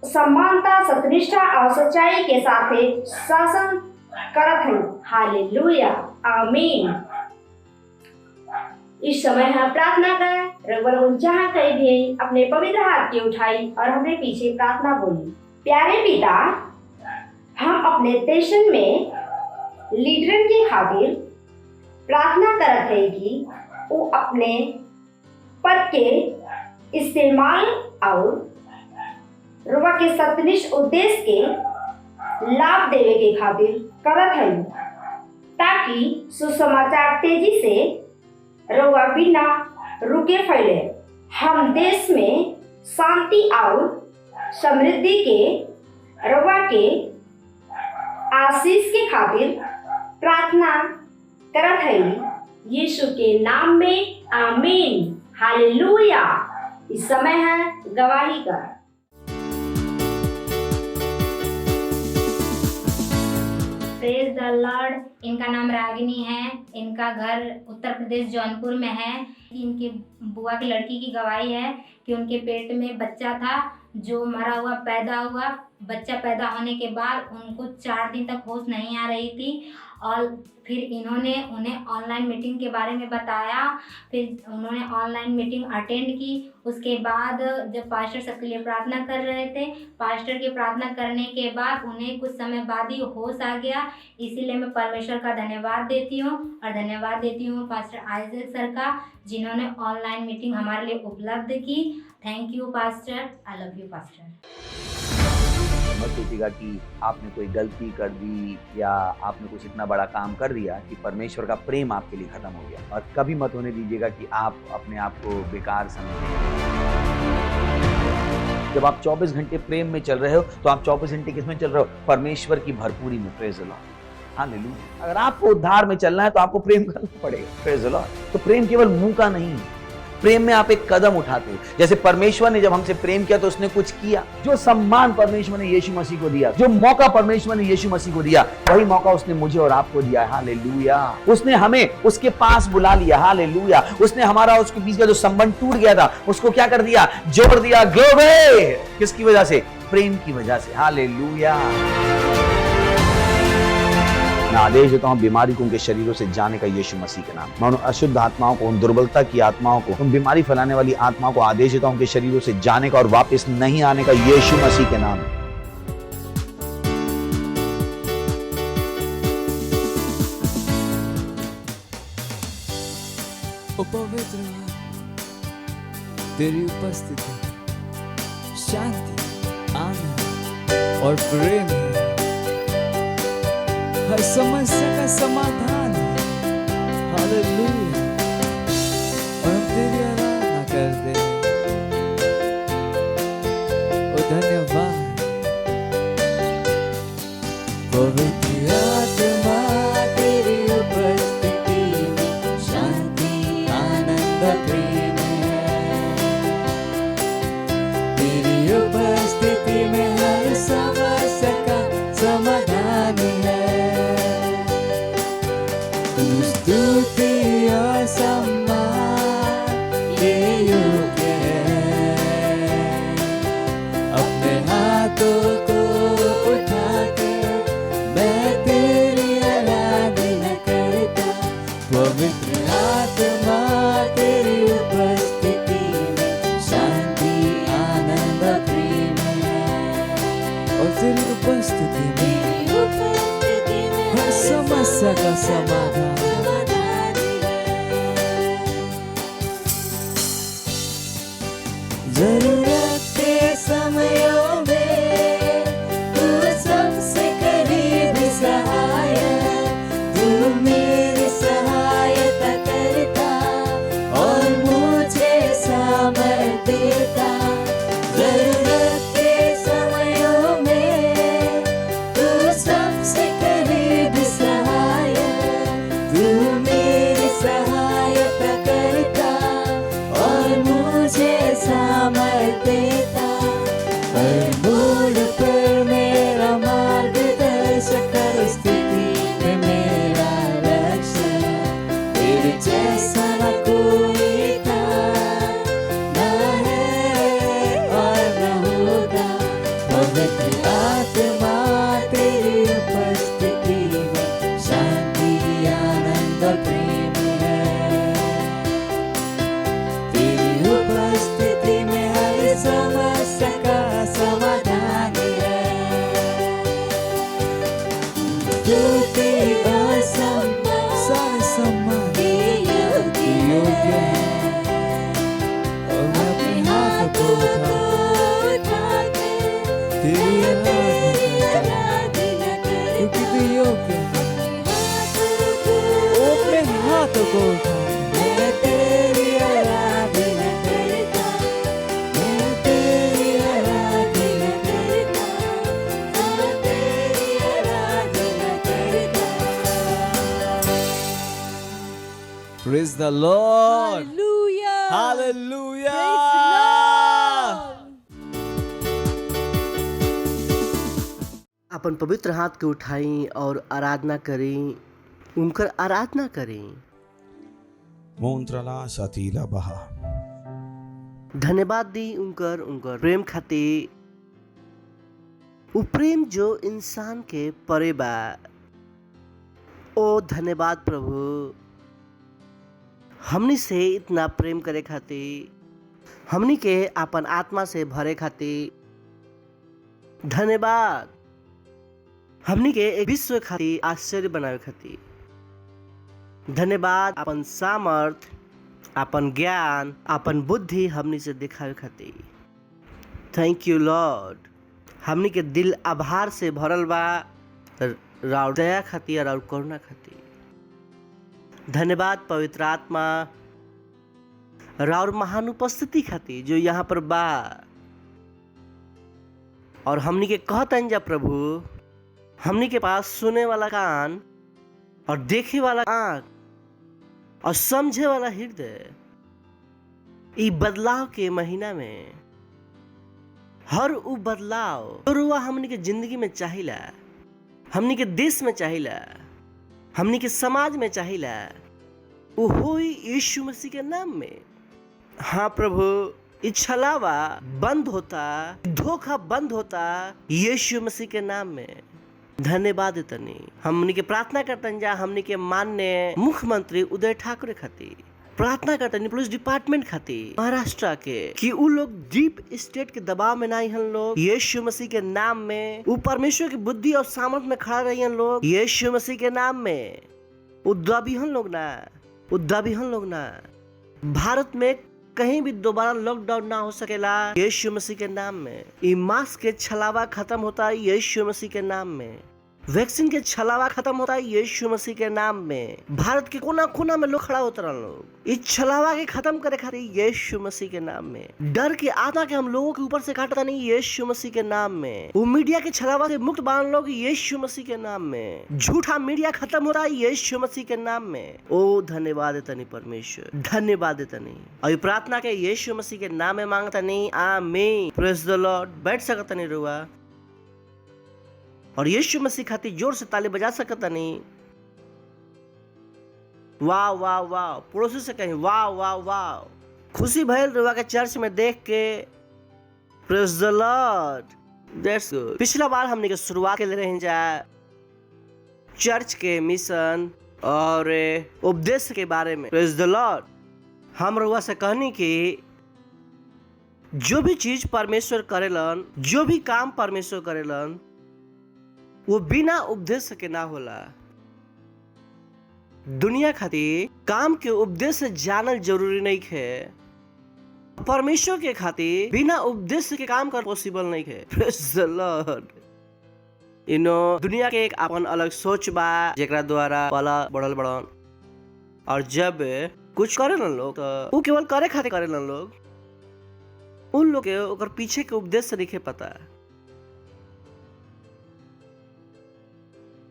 समानता, सत्यनिष्ठा और सच्चाई के साथ शासन करत हैं। हालेलुया। आमीन। इस समय हम प्रार्थना करें। रघुवर जहाँ कहीं भी अपने पवित्र हाथ की उठाई और हमने पीछे प्रार्थना बोली। प्यारे पिता, हम अपने देशन में लीडर के खातिर प्रार्थना करत है कि वो अपने पद के इस्तेमाल और रुआ के सत्यनिष्ठ उद्देश्य के लाभ देवे के खातिर करत है, ताकि सुसमाचार तेजी से रुआ बिना रुके फैले। हम देश में शांति और समृद्धि के रुआ के आशीष के खातिर प्रार्थना करत है, यीशु के नाम में आमीन। हालेलुया। इस समय है गवाही का। प्रेज द लॉर्ड। इनका नाम रागिनी है। इनका घर उत्तर प्रदेश जौनपुर में है। इनकी बुआ की लड़की की गवाही है कि उनके पेट में बच्चा था जो मरा हुआ पैदा हुआ। बच्चा पैदा होने के बाद उनको 4 दिन तक होश नहीं आ रही थी और फिर इन्होंने उन्हें ऑनलाइन मीटिंग के बारे में बताया। फिर उन्होंने ऑनलाइन मीटिंग अटेंड की। उसके बाद जब पास्टर सबके लिए प्रार्थना कर रहे थे, पास्टर की प्रार्थना करने के बाद उन्हें कुछ समय बाद ही होश आ गया। इसीलिए मैं परमेश्वर का धन्यवाद देती हूँ और धन्यवाद देती हूँ पास्टर आइजक सर का, जिन्होंने ऑनलाइन मीटिंग हमारे लिए उपलब्ध की। Thank you pastor. I love you pastor. मत सोचिएगा कि आपने कोई गलती कर दी या आपने कुछ इतना बड़ा काम कर दिया कि परमेश्वर का प्रेम आपके लिए खत्म हो गया। और कभी मत होने दीजिएगा कि आप अपने आप को बेकार समझें। जब आप 24 घंटे प्रेम में चल रहे हो तो आप 24 घंटे किसमें चल रहे हो? परमेश्वर की भरपूरी में। प्रेज द लॉर्ड। हालेलुया। अगर आपको उद्धार में चलना है तो आपको प्रेम करना पड़ेगा। प्रेज द लॉर्ड। तो प्रेम केवल मुंह का नहीं है, प्रेम में आप एक कदम उठाते हो। जैसे परमेश्वर ने जब हमसे प्रेम किया तो उसने कुछ किया। जो सम्मान परमेश्वर ने यीशु मसीह को दिया, जो मौका परमेश्वर ने यीशु मसीह को दिया, वही मौका उसने मुझे और आपको दिया। हालेलुया। उसने हमें उसके पास बुला लिया। हालेलुया। उसने हमारा उसके बीच का जो संबंध टूट गया था उसको क्या कर दिया? जोड़ दिया। ग्लोरी। किसकी वजह से? प्रेम की वजह से। हालेलुया। मैं आदेश देता हूं बीमारी को उनके शरीरों से जाने का यीशु मसीह के नाम। मैं उन अशुद्ध आत्माओं को, उन दुर्बलता की आत्माओं को, उन बीमारी फैलाने वाली आत्माओं को आदेश देता हूं उनके शरीरों से जाने का और वापस नहीं आने का यीशु मसीह के नाम। ओ पवित्र तेरी उपस्थिति, शांति, आनंद और प्रेम है। हर समस्या का समाधान है। हालेलुया। और हम तेरी आराधना करते हैं। ओ धन्यवाद। पवित्र आत्मा तेरी उपस्थिति में शांति, आनंद, प्रेम है। तेरी उपस्थिति में हर समस्या का समाधान है। स्तुति और सम्मान ये योग्य है। अपने हाथों को उठा के मैं तेरी आराधना करता। पवित्र आत्मा तेरी उपस्थिति में शांति, आनंद, प्रेम है। और तेरी उपस्थिति में हर समस्या का समाधान। जरूरत के समयों में तू सबसे करीब सहायक, तू मेरी सहायता करता और मुझे सामर्थ देता। जरूरत के समयों में तू सबसे करीब सहायक, तू मेरी सहायता करता और मुझे सामर्थ देता। हर मोड़ पर मेरा मार्गदर्शक, हर स्थिति में मेरा रक्षक। तेरे जैसा न कोई था, न है और न होगा। पवित्र आत्मा तेरी उपस्थिति में शांति, आनंद, प्रेम है। तेरी उपस्थिति में हर समस्या का समाधान है। स्तुति और सम्मान, सारे सम्मान योग्य है। और मैं अपने हाथ को उठा के तेरी आराधना करता, क्योंकि तू योग्य है। ओ अपने हाथ को उठा मैं तेरी आराधना करता, मैं तेरी आराधना करता, मैं तेरी आराधना करता। Praise the Lord. Hallelujah. Hallelujah. Praise the Lord. अपन पवित्र हाथ के उठाई और आराधना करें, उनकर आराधना करें। मोंत्रला सतीला बहा। धन्यवाद दी उनकर प्रेम खातिर। उ प्रेम जो इंसान के परे बा। ओ धन्यवाद प्रभु, हमनी से इतना प्रेम करे खातिर, हमनी के अपन आत्मा से भरे खातिर। धन्यवाद हमनी के एक विश्व खातिर आश्चर्य बनावे खातिर। धन्यवाद अपन सामर्थ, अपन ज्ञान, अपन बुद्धि हमनी से दिखावे खातिर। Thank you Lord. हमनी के दिल आभार से भरल बा राउर दया खातिर और करुणा खातिर। धन्यवाद पवित्र आत्मा, राउर महान उपस्थिति खातिर जो यहाँ पर बा। और हमनी के कहतन जा प्रभु, हमनी के पास सुने वाला कान और देखे वाला आँख और समझे वाला हृदय ई बदलाव के महीना में हर उ बदलाव तो रुआ हमनी के जिंदगी में चाहिला, हमनी के देश में चाहिला, हमनी के समाज में चाहिला, वो होई यीशु मसीह के नाम में। हाँ प्रभु, ये छलावा बंद होता, धोखा बंद होता यीशु मसीह के नाम में। धन्यवाद तनी हमनी के प्रार्थना करतन जा हमनी के माननीय मुख्यमंत्री उदय ठाकरे खातिर प्रार्थना करतनी, पुलिस डिपार्टमेंट खातिर महाराष्ट्र के कि उ लोग डीप स्टेट के दबाव में नहीं हन लोग, यीशु मसीह के नाम में वो परमेश्वर की बुद्धि और सामर्थ में खड़ा रही हन लोग, यीशु मसीह के नाम में उद्दबी हन लोग ना, उद्दबी हन लोग ना। भारत में कहीं भी दोबारा लॉकडाउन ना हो सकेला यीशु मसीह के नाम में। ई मास्क के छलावा खत्म होता है यीशु मसीह के नाम में, वैक्सीन के छलावा खत्म होता है यीशु मसीह के नाम में। भारत के कोना कोना में लोग खड़ा होता रहे लोग इस छलावा के खत्म करे खातिर यीशु मसीह के नाम में। डर के आत्मा के हम लोगों के ऊपर से काटता नहीं यीशु मसीह के नाम में। वो मीडिया के छलावा से मुक्त बांध लोग यीशु मसीह के नाम में। झूठा मीडिया खत्म होता है यीशु मसीह के नाम में। ओ धन्यवाद तनी परमेश्वर, धन्यवाद तनी। और प्रार्थना के यीशु मसीह के नाम में मांगता नहीं, आमीन। प्रेज द लॉर्ड। बैठ सकता नहीं रुआ और यीशु मसीह खातिर जोर से ताली बजा सकता नहीं। वाह वाह वाह, पड़ोसी से कहीं वाह वाह वाह। खुशी भइल रुआ के चर्च में देख के। Praise the Lord, that's good. पिछला बार हमने के शुरुआत के लिए रह जा चर्च के मिशन और उपदेश के बारे में। प्रेज द लॉर्ड। हम रुआ से कहनी कि जो भी चीज परमेश्वर करेलन, जो भी काम परमेश्वर करेलन, वो बिना उपदेश के ना होला। दुनिया खातिर काम के उपदेश से जानल जरूरी नहीं है। परमेश्वर के खातिर बिना उपदेश के काम कर पॉसिबल नहीं है। प्रेज द लॉर्ड। दुनिया के एक अपन अलग सोच बा जेकरा द्वारा पला बढ़ल बढ़न, और जब कुछ करे न लोग तो वो केवल करे खातिर करे न लोग। उन लोग के ओकर पीछे के उपदेश से नहीं पता।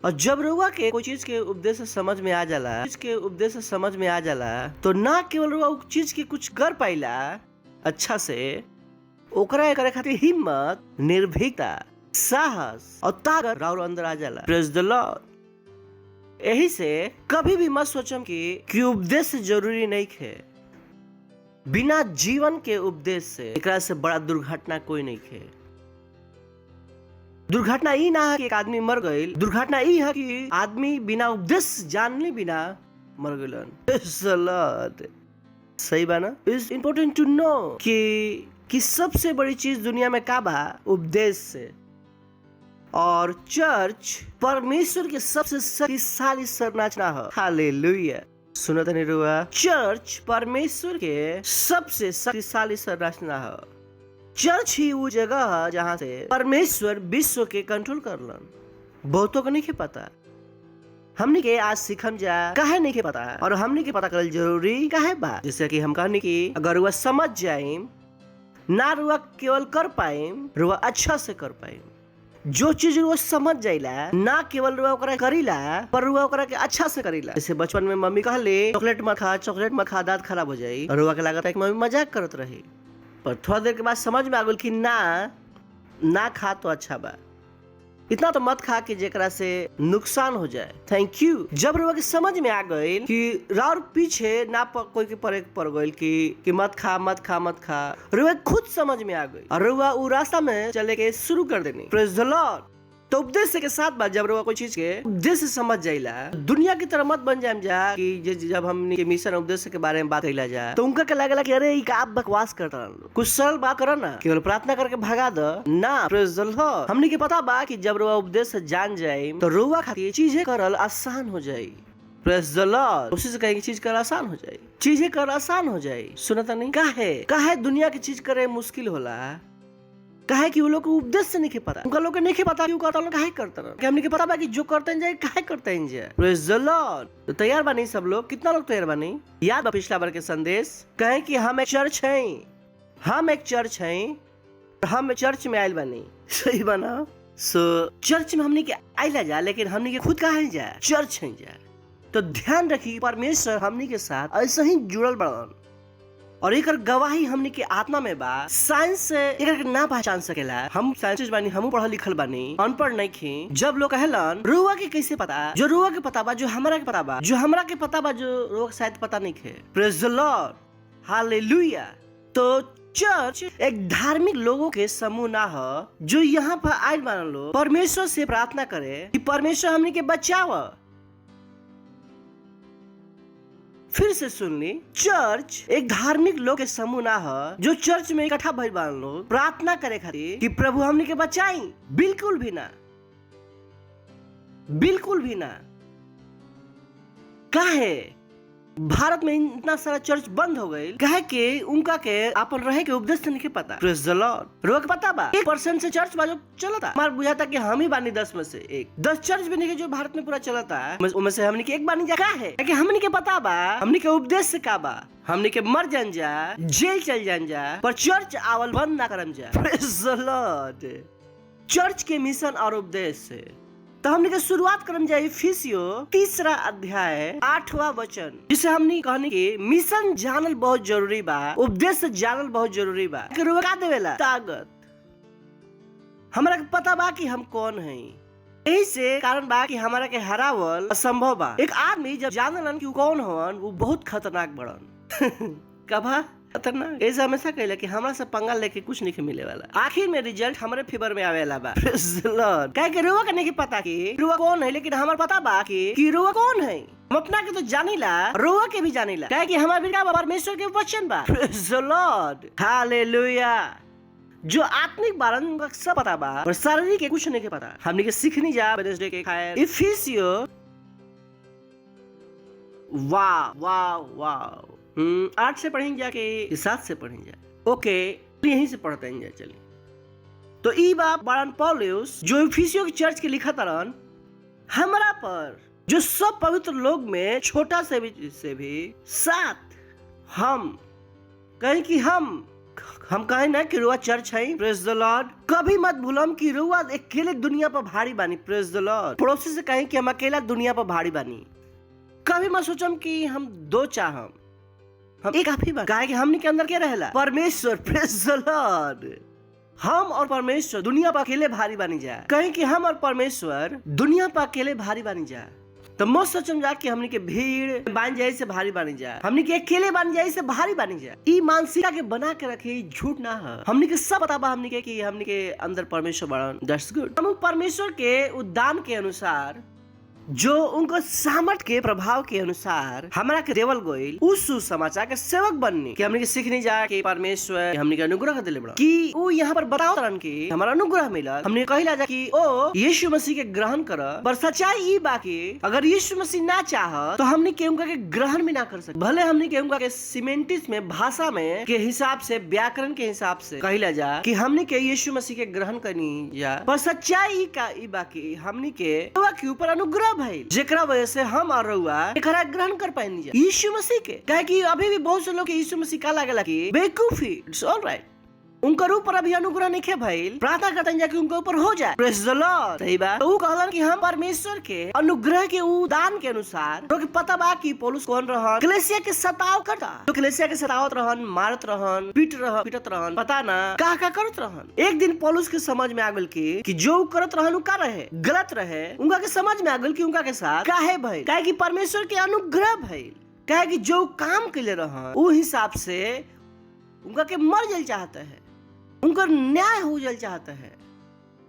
और जब रुआ के कोई चीज के उपदेश से समझ में आ जाला, चीज के उपदेश से समझ में आ जाला, तो ना केवल रुआ उस चीज के कुछ कर पाइला अच्छा से, ओकरा करे खातिर हिम्मत, निर्भीकता, साहस और ताकत राउर अंदर आ जाला। प्रेज द लॉर्ड। यही से कभी भी मत सोचम कि उपदेश जरूरी नहीं है। बिना जीवन के उपदेश से एकरा से बड़ा दुर्घटना कोई नहीं है। दुर्घटना ई ना है कि एक आदमी मर गई, दुर्घटना ई है कि आदमी बिना उपदेश जानले बिना मर गए। सही बा ना? इट्स इम्पोर्टेंट टू नो कि सबसे बड़ी चीज दुनिया में का बा? उपदेश से। और चर्च परमेश्वर के सबसे शक्तिशाली संरचना है। हालेलुया। सुनत नहीं रुआ? चर्च परमेश्वर के सबसे शक्तिशाली संरचना है। चर्च ही वो जगह है जहाँ से परमेश्वर विश्व के कंट्रोल करलन। बहुतों को नहीं पता। हमने के आज सीखम जा काहे नहीं के पता, और हमने के पता करल जरूरी काहे बा। जैसे कि हम कहने की अगर वह समझ जाए ना, रुआ केवल कर पाए, रुआ अच्छा से कर पाए। जो चीज रुआ समझ जाइला ना केवल रुआ ओकरा करीला, पर रुआ ओकरा के अच्छा से करीला। जैसे बचपन में मम्मी कहले चॉकलेट मत खा दांत खराब हो जाई, और रुआ के लागत है कि मम्मी मजाक करत रही। पर थोड़ा देर के बाद समझ में आ गई कि ना खा तो अच्छा बा, इतना तो मत खा कि जेकरा से नुकसान हो जाए। Thank you. जब रुआ के समझ में आ गई कि राउर पीछे ना कोई के पड़ गई कि मत खा, रुआ खुद समझ में आ गई और रुआ वो रास्ता में चले के शुरू कर देनी। प्रेज द लॉर्ड। तो उपदेश के साथ बात, जब रुआ कोई चीज के उपदेश से समझ जाइला, दुनिया की तरह मत बन जाए जा कि जब हमने के मिशन उपदेश के बारे में बात कइला जा तो उनका के लागला कि अरे ई आप बकवास करता रहो। कुछ सरल बात करो ना, केवल प्रार्थना करके भगा दो ना। प्रेज द लॉर्ड। हमने के पता बा कि जब रुआ उपदेश से जान जाए तो रुआ खातिर चीजें करल आसान हो जाए। प्रेज द लॉर्ड। कोशिश करें कि चीज कर आसान हो जाए, चीजें कर आसान हो जाए। सुनता नहीं? काहे दुनिया की चीज करे मुश्किल होला? काहे कि वो लोग को उपदेश से नहीं पता। उनका लोग नहीं पता क्यों करता, काहे करता रहा। हमने के पता बा कि जो करते हैं जाए काहे करते हैं जाए। प्रेज द लॉर्ड। तो तैयार बानी सब लोग? कितना लोग तैयार बानी? याद बा पिछला बार के संदेश कहे कि हम एक चर्च हैं, हम चर्च में आयल बानी। सही बना? चर्च में हमने के आइला जा, लेकिन हमने के खुद कहा जाए चर्च है जाए। तो ध्यान रखिए परमेश्वर हमने के साथ ऐसा ही जुड़ल बड़न, और एकर गवाही हमनी के आत्मा में बा। साइंस से एकर के ना पहचान सकेला। हम साइंटिस्ट बानी, हम पढ़ल लिखल बानी, अनपढ़ नहीं खी। जब लोग कहेलन रुआ के कैसे पता, जो रुआ के पता बा, जो हमरा के पता बा, जो हमरा के पता बा, जो रुआ के शायद पता नहीं खे। प्रेज द लॉर्ड, हालेलुया। तो चर्च एक धार्मिक लोगों के समूह ना हो जो यहाँ पर आयल मान लो परमेश्वर से प्रार्थना करे कि परमेश्वर हमनी के बचाव। फिर से सुन ली, चर्च एक धार्मिक लोग के समूह ना हो जो चर्च में इकट्ठा भइल बान लो प्रार्थना करे खातिर कि प्रभु हमनी के बचाई। बिल्कुल भी ना, बिल्कुल भी ना। काहे भारत में इतना सारा चर्च बंद हो गई? काहे कि उनका के अपन रहे के उपदेश से नहीं पता। प्रेज द लॉर्ड। रोक पता बा 1% से चर्च बाजो चलता। हमार बुझाता कि हम ही बानी 10 में से एक। 10 चर्च भी नहीं जो भारत में पूरा चलता है, उनमें से हमनी के एक बानी जा। है कि हमनी के पता बा हमनी के उपदेश से का बा। हमनी के मर जान जा, जेल चल जान जा, पर चर्च आवल बंद ना करम जा। प्रेज द लॉर्ड। चर्च के मिशन और उपदेश से तो हमने के शुरुआत करम जाए इफिसियो 3 अध्याय 8वां वचन, जिसे हमने कहने की मिशन जानल बहुत जरूरी बा, उपदेश जानल बहुत जरूरी बा। रुका देवेला ताकत। हमरा के पता बा कि हम कौन हैं, यही से कारण बा कि हमारा के हरावल असंभव बा। एक आदमी जब जानलन कि कौन हवन, वो बहुत खतरनाक बड़न। कभा खतरनाक ऐसे हमेशा कहला कि हमरा से पंगा लेके कुछ नहीं मिले वाला। आखिर में रिजल्ट हमारे फेवर में आवेला बा। प्रेज द लॉर्ड। काहे कि रुआ के नहीं पता कि रुआ कौन है, लेकिन हमार पता बा कि रुआ कौन है। हम अपना के तो जानिला, रुआ के भी जानिला, काहे कि हमार बिना परमेश्वर के वचन बा। प्रेज द लॉर्ड, हालेलुया। जो आत्मिक बारन उनका सब पता बा, पर शारीरिक के कुछ नहीं पता। हमने के सीखनी जा वेडनेसडे के खाए इफिसियो। वाह वाह वाह। 8 से पढ़ेंगे जाके 7 से पढ़ेंगे जा। ओके, यहीं से पढ़ते हैं। चलिए, तो ई बाप बारन पौलुस जो इफिसियो की चर्च के लिखा तरन, हमरा पर जो सब पवित्र लोग में छोटा से भी साथ हम कहें कि हम कहें ना कि रुआ चर्च है। प्रेज द लॉर्ड। कभी मत भूलम कि रुआ अकेले दुनिया पर भारी बानी। प्रेज द लॉर्ड। पड़ोसी से कहें कि हम अकेला दुनिया पर भारी बानी। कभी मत सोचम कि हम 2 चाहम, हम एक आप ही बात। काहे कि हमने के अंदर क्या रहेला? परमेश्वर। प्रेज द लॉर्ड। हम और परमेश्वर दुनिया पर अकेले भारी बनी जाए। कहीं कि हम और परमेश्वर दुनिया पर अकेले भारी बनी जाए, तो मत सोचम जा कि हमने के भीड़ बन जाए से भारी बनी जाए, हमने के अकेले बन जाए से भारी बनी जाए। ई मानसिकता के बना के रखे, झूठ ना है। हमने के सब पता बा हमने के कि हमने के अंदर परमेश्वर बड़ा। That's good. हम परमेश्वर के उद्दान के अनुसार, जो उनको सामर्थ के प्रभाव के अनुसार हमरा के देवल गोइल उस सुसमाचार के सेवक बनने कि हमने के सीखने जा कि परमेश्वर हमने के अनुग्रह दिले बड़ा, कि वो यहाँ पर बताओ तरन की हमारा अनुग्रह मिला। हमने कहिला जा कि ओ यीशु मसीह के ग्रहण कर, पर सच्चाई ई बाकी अगर यीशु मसीह ना चाह तो हमने के उनका के ग्रहण भी ना कर सकते। भले हमने के उनका के सीमेंटिस में भाषा में के हिसाब से, व्याकरण के हिसाब से कहिला जा कि हमने के यीशु मसीह के ग्रहण करनी जा, पर सच्चाई का ई बाकी हमने के ऊपर अनुग्रह भाई, जेकरा वजह से हम और रउआ एकरा ग्रहण कर पाएनी यीशु मसीह के। काहे कि अभी भी बहुत से लोग यीशु मसीह का लागेला कि बेवकूफी। It's alright. उनका ऊपर अभी अनुग्रह नहीं है भाई। प्रार्थना करते हैं कि उनके ऊपर हो जाए। प्रेज द लॉर्ड। सही बात। तो वो कहलन कि हम परमेश्वर के अनुग्रह के दान के अनुसार, क्योंकि पता बा कि पौलुस कौन रहन, कलीसिया के सताव करता, तो कलीसिया के सतावत रहन, मारत रहन, पीटत रहन, पता ना का करत रहन। एक दिन पौलुस के समझ में आ गल कि जो करत रहन का रहे गलत रहे। उनका के समझ में आ गल कि उनका के साथ काहे भाई, काहे कि परमेश्वर के अनुग्रह भाई, काहे कि जो काम के लिए रहन वो हिसाब से उनका के मर जाए चाहता है, उनका न्याय हो जाए चाहता है।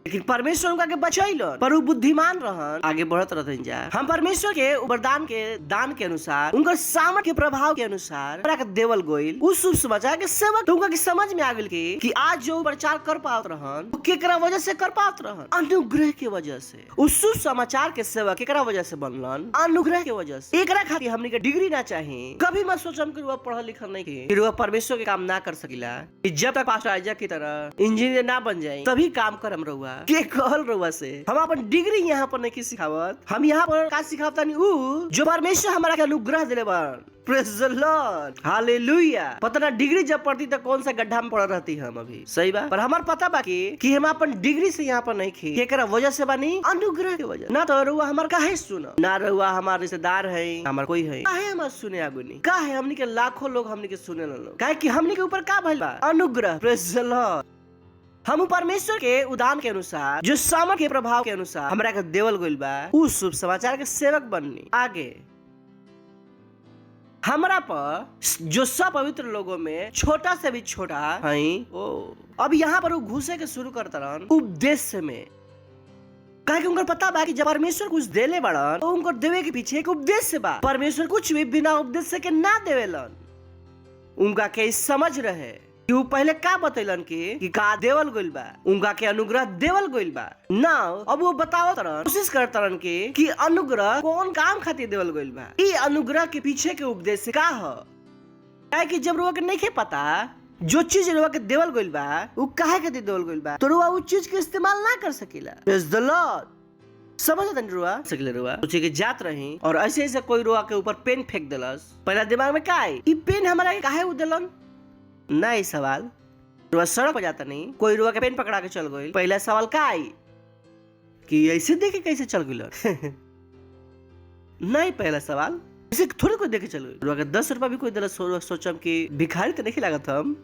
लेकिन परमेश्वर उनका के बचैलन, पर वो बुद्धिमान रहन, आगे बढ़त रहते जाए। हम परमेश्वर के वरदान के दान के अनुसार, उनका सामर्थ के प्रभाव के अनुसार देवल गोइल उस शुभ समाचार के सेवक। तो उनका की समझ में आ गइल कि आज जो प्रचार कर पावत रहन वो केकरा वजह से कर पावत रहन? अनुग्रह के वजह से। उस शुभ समाचार के सेवक केकरा वजह से बनलन? अनुग्रह के वजह से। एकरा खातिर हमने के डिग्री ना चाहिए। कभी मत सोचम कि वो पढ़ल लिखल नहीं कि वो परमेश्वर के काम ना कर सकिला। जब तक पास्टर आइजक की तरह इंजीनियर ना बन जाए तभी काम करम रहुआ। के कहल रहुआ से हम अपन डिग्री यहाँ पर नहीं सिखावत, हम यहाँ पर का सिखावतानी ऊ जो परमेश्वर हमारा के अनुग्रह दिले बन। प्रेज द लॉर्ड, हालेलुया। पता ना डिग्री जब पढ़ती तो कौन सा गड्ढा में पड़ रहती हम अभी, सही बा। पर हमार पता बाकी कि हम अपन डिग्री से यहाँ पर नहीं खी केकरा वजह से बानी, अनुग्रह के वजह। ना तो रहुआ हमार काहे सुनो, ना रहुआ हमार रिश्तेदार है, हमार कोई है, काहे हमार सुने आगुनी, काहे हमनी के लाखों लोग हमनी के सुने लो, काहे कि हमनी के ऊपर का भइल बा, अनुग्रह। प्रेज द लॉर्ड। हम परमेश्वर के उदान के अनुसार जो सामर्थ के प्रभाव के अनुसार हमरा के देवल गइल बा उस शुभ समाचार के सेवक बननी। आगे हमरा पर जो सब पवित्र लोगों में छोटा से भी छोटा है, ओ अब यहाँ पर वो घुसे के शुरू करता रहन उपदेश में। कहे कि उनको पता बा कि जब परमेश्वर कुछ देले बड़न तो उनको देवे के पीछे एक उपदेश से बा। परमेश्वर कुछ भी बिना उपदेश से के ना देवेलन। उनका के समझ रहे कि वो पहले का बतैलन कि का देवल गइल बा, उनका के अनुग्रह देवल गइल बा ना। अब वो बतावत रहन, कोशिश करत रहन कि अनुग्रह कौन काम खातिर देवल गइल बा, ई अनुग्रह के पीछे के उपदेश से का ह। काहे कि जब रुआ के नहीं पता जो चीज रुआ के देवल गइल बा वो काहे के देवल गइल बा, तो रुआ उस चीज के इस्तेमाल ना कर सकेला। प्रेज द लॉर्ड। समझ तन रुआ सकेला। रुआ सोचे के जात रही और ऐसे ऐसे कोई रुआ के ऊपर पेन फेंक देलस, पहला दिमाग में का आई ई पेन हमारा के काहे उदेलन नहीं सवाल। रुआ सड़क पर जाता नहीं, कोई रुआ के पेन पकड़ा के चल गई, पहला सवाल का आई कि ऐसे देखे कैसे चल गई नहीं, पहला सवाल ऐसे थोड़ी कोई देखे चल गई। रुआ के 10 रुपया भी कोई दिला, सोचम कि भिखारी तो नहीं लागत हम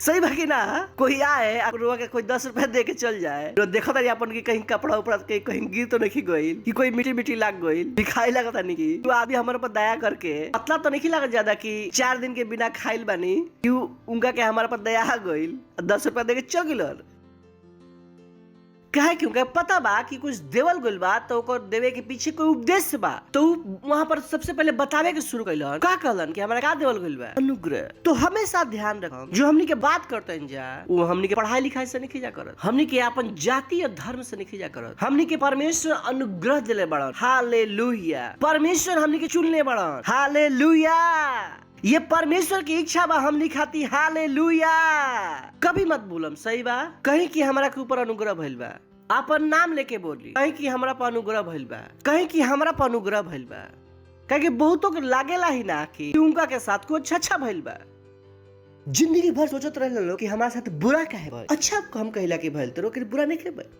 सही बाकी ना, कोई आए रुआ के कोई 10 रुपया दे के चल जाए, देखो तारी अपन की कहीं कपड़ा उपड़ा के कहीं गिर तो नहीं गई कि कोई मिट्टी मिट्टी लाग गई, भिखारी लगता नहीं की तो आदमी हमारे पर दया करके मतलब तो नहीं लागत ज्यादा कि 4 दिन के बिना खाइल बानी कि उनका के हमारे पर दया आ गई 10 रुपया दे के चल गिल। कहे क्योंकि पता बा कि कुछ देवल गइल बा तो ओकर देवे के पीछे कोई उद्देश्य बा, तो वहां पर सबसे पहले बतावे के शुरू कइलन। का कहलन कि हमरा का देवल गइल बा, अनुग्रह। तो हमेशा ध्यान रखम जो हमनी के बात करते हैं जा वो हमनी के पढ़ाई लिखाई से नहीं जा करत, हमनी के अपन जाति और धर्म से नहीं जा करत। हमनी के परमेश्वर अनुग्रह दिले बड़न, हालेलुया। परमेश्वर हमनी के चुनले बड़न, हालेलुया। ये परमेश्वर की इच्छा बा हमनी खाती, हालेलुया। कभी मत बोलम, सही बा, कहीं कि हमरा के ऊपर अनुग्रह भइल बा, अपन नाम लेके बोली, कहीं कि हमरा पर अनुग्रह भइल बा, कहीं कि हमरा पर अनुग्रह भइल बा। कहे बहुतों के लागेला ही ना कि उनका के साथ कुछ अच्छा भइल बा। जिंदगी भर सोचत रहे लोग कि हमारे साथ बुरा काहे भइल, अच्छा हम कहला कि भइल तो रोके बुरा नहीं भइल,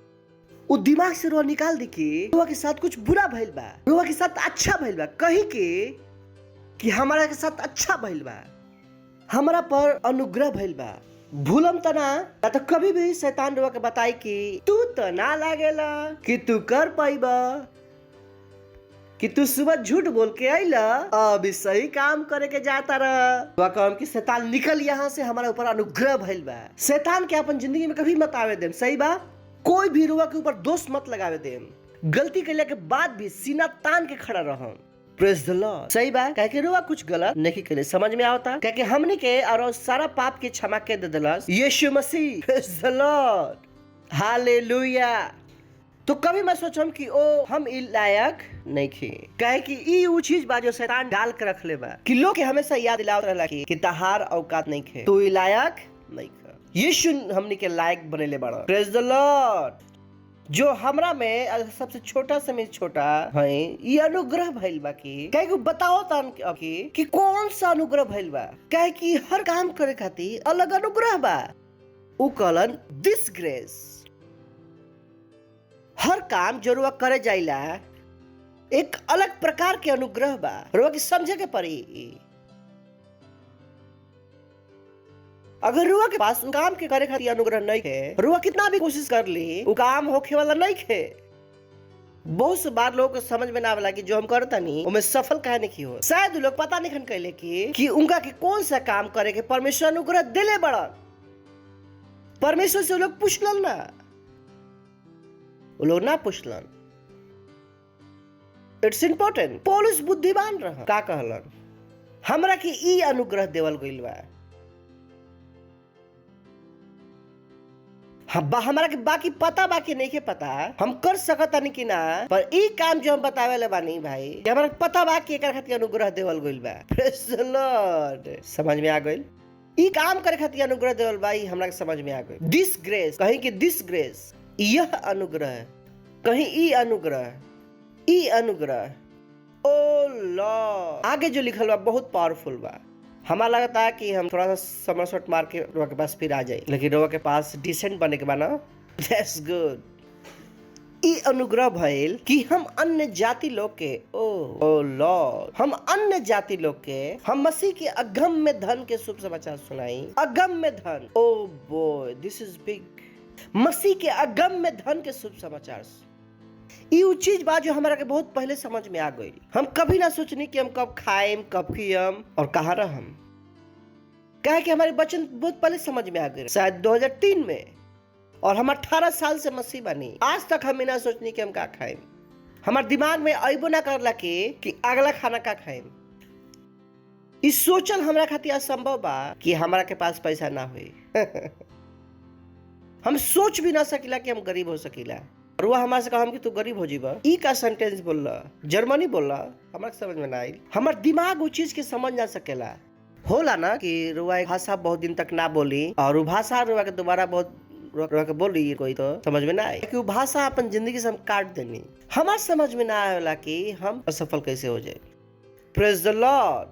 वो दिमाग से रोआ निकाल दी कि साथ कुछ बुरा भइल बा, रोआ के साथ अच्छा भइल बा, कहीं कि हमारा के साथ अच्छा भइल बा, हमारा पर अनुग्रह भइल बा। भूलम त ना तो कभी भी शैतान रुआ के बताई कि तू तो ना लागेला कि तू कर पाइबा, कि तू सुबह झूठ बोल के आइला अभी सही काम करे के जाता रहा। कहम कि शैतान निकल यहाँ से, हमारा ऊपर अनुग्रह भइल बा। शैतान के अपन जिंदगी में कभी मत आवे देम, सही बा। कोई भी रुआ के ऊपर दोष मत लगावे देम, गलती करने के बाद भी सीना तान के खड़ा रहम। प्रेज द लॉर्ड। सही बा, कहे कि रुआ कुछ गलत नहीं करे, समझ में आवता, कहे कि हमने के और सारा पाप के क्षमा के दे दिलस यीशु मसीह। प्रेज द लॉर्ड, हालेलुया। तो कभी मैं सोचम कि ओ हम ई लायक नहीं खे, कहे कि ई वो चीज बा जो शैतान डाल के रख ले बा कि लोग के हमेशा याद दिलावत रहला कि तहार औकात नहीं खे, तू ई लायक नहीं खे। यीशु हमने के लायक बनेले बड़ा। प्रेज द लॉर्ड। जो हमरा में सबसे छोटा से में छोटा है ये अनुग्रह भइल बा की, कहे कि बताओ तन कि कौन सा अनुग्रह भइल बा, कहे कि हर काम करे खातिर अलग अनुग्रह बा। उ कहलन दिस ग्रेस, हर काम जो रुआ करे जाइला एक अलग प्रकार के अनुग्रह बा, रुआ की समझे के पड़ी। अगर रुआ के पास काम के करे खातिर अनुग्रह नहीं है, रुआ कितना भी कोशिश कर ली वो काम होखे वाला नहीं है। बहुत से बार लोगों को समझ में ना आवेला कि जो हम करता नहीं उनमें सफल काहे नहीं हो। शायद लोग पता नहीं खन कहले कि उनका के कौन सा काम करे के परमेश्वर अनुग्रह दिले बड़ा। परमेश्वर से लोग पूछलन ना, वो लोग ना पूछलन। It's important. पौलुस बुद्धिमान रहा, का कहलन हमरा के ई अनुग्रह देवल गइल बा, हमारा के बाकी पता बाकी नहीं के पता हम कर सकता नहीं कि ना, पर ई काम जो हम बतावे ले बानी भाई हमारा पता बा कि एकर खातिर अनुग्रह देवल गइल बा। प्रेज द लॉर्ड। समझ में आ गइल। ई काम करे खातिर अनुग्रह देवल भाई हमरा के समझ में आ गई। दिस ग्रेस कहीं कि दिस ग्रेस, यह अनुग्रह, कहीं ई अनुग्रह। ओ लॉर्ड, आगे जो लिखल बा बहुत पावरफुल बा। हमारा लगता है कि हम थोड़ा सा समरसेट मार के रोवा के पास फिर आ जाए, लेकिन रोवा के पास डिसेंट बने के बा ना। That's good. ई अनुग्रह भइल कि हम अन्य जाति लोग के ओ लॉर्ड, हम अन्य जाति लोग के हम मसीह के अगम्य धन के शुभ समाचार सुनाई। अगम्य धन, oh boy this is big. मसीह के अगम्य धन के शुभ समाचार, ई उ चीज बा जो हमारा के बहुत पहले समझ में आ गई। हम कभी ना सोचनी कि हम कब खाएम, कब पियम और कहाँ रहम। कहे कि हमारे वचन बहुत पहले समझ में आ गए, शायद 2003 में, और हम 18 साल से मसीह बनी। आज तक हम ना सोचनी कि हम का खाएम। हमारे दिमाग में अइबो ना करला कि अगला खाना का खाएम। इस सोचल हमरा खातिर असंभव बा कि हमारा के पास पैसा ना हुई। हम सोच भी ना सकिला कि हम गरीब हो सकिला। और वो हमारे से कहा कि तू गरीब हो जीबा। ई का सेंटेंस बोलला, जर्मनी बोलला, हमरा समझ में ना आई। हमार दिमाग वो चीज के समझ ना सकेला। होला ना कि रुआ एक भाषा बहुत दिन तक ना बोली और वो भाषा रुआ के दोबारा बहुत रुआ के बोली कोई तो समझ में ना आए कि वो भाषा अपन जिंदगी से हम काट देनी। हमार समझ में ना आवेला कि हम असफल कैसे हो जाए। प्रेज द लॉर्ड,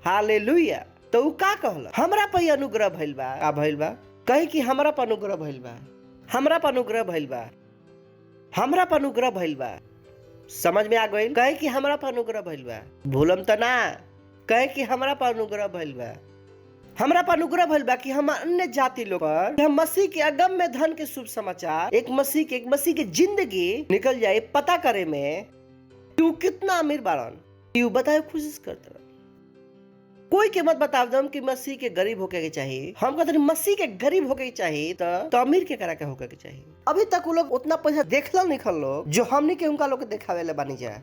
हालेलुया। तो का कहला, हमरा पे अनुग्रह भइल बा। का भइल बा? कहे कि हमरा पे अनुग्रह भइल बा, हमरा पे अनुग्रह भइल बा, हमरा पर अनुग्रह भइल बा। समझ में आ गइल? कहे कि हमरा पर अनुग्रह भइल बा। भूलम त ना, कहे कि हमरा पर अनुग्रह भइल बा। हमरा पर अनुग्रह भइल बा कि हम अन्य जाति लोग पर हम मसीह के अगम्य धन के शुभ समाचार, एक मसीह के जिंदगी निकल जाए पता करे में तू कितना अमीर बाड़न। तू बताए कोशिश करता। कोई के मत बताव दम कि मसीह के गरीब होके के चाहिए। हम कहते मसीह के गरीब होके के चाहिए तो अमीर के करा के होके के चाहिए। अभी तक वो लोग उतना पैसा देखल नहीं खल लोग जो हमने के उनका लोग के देखावे ले बनी जाए।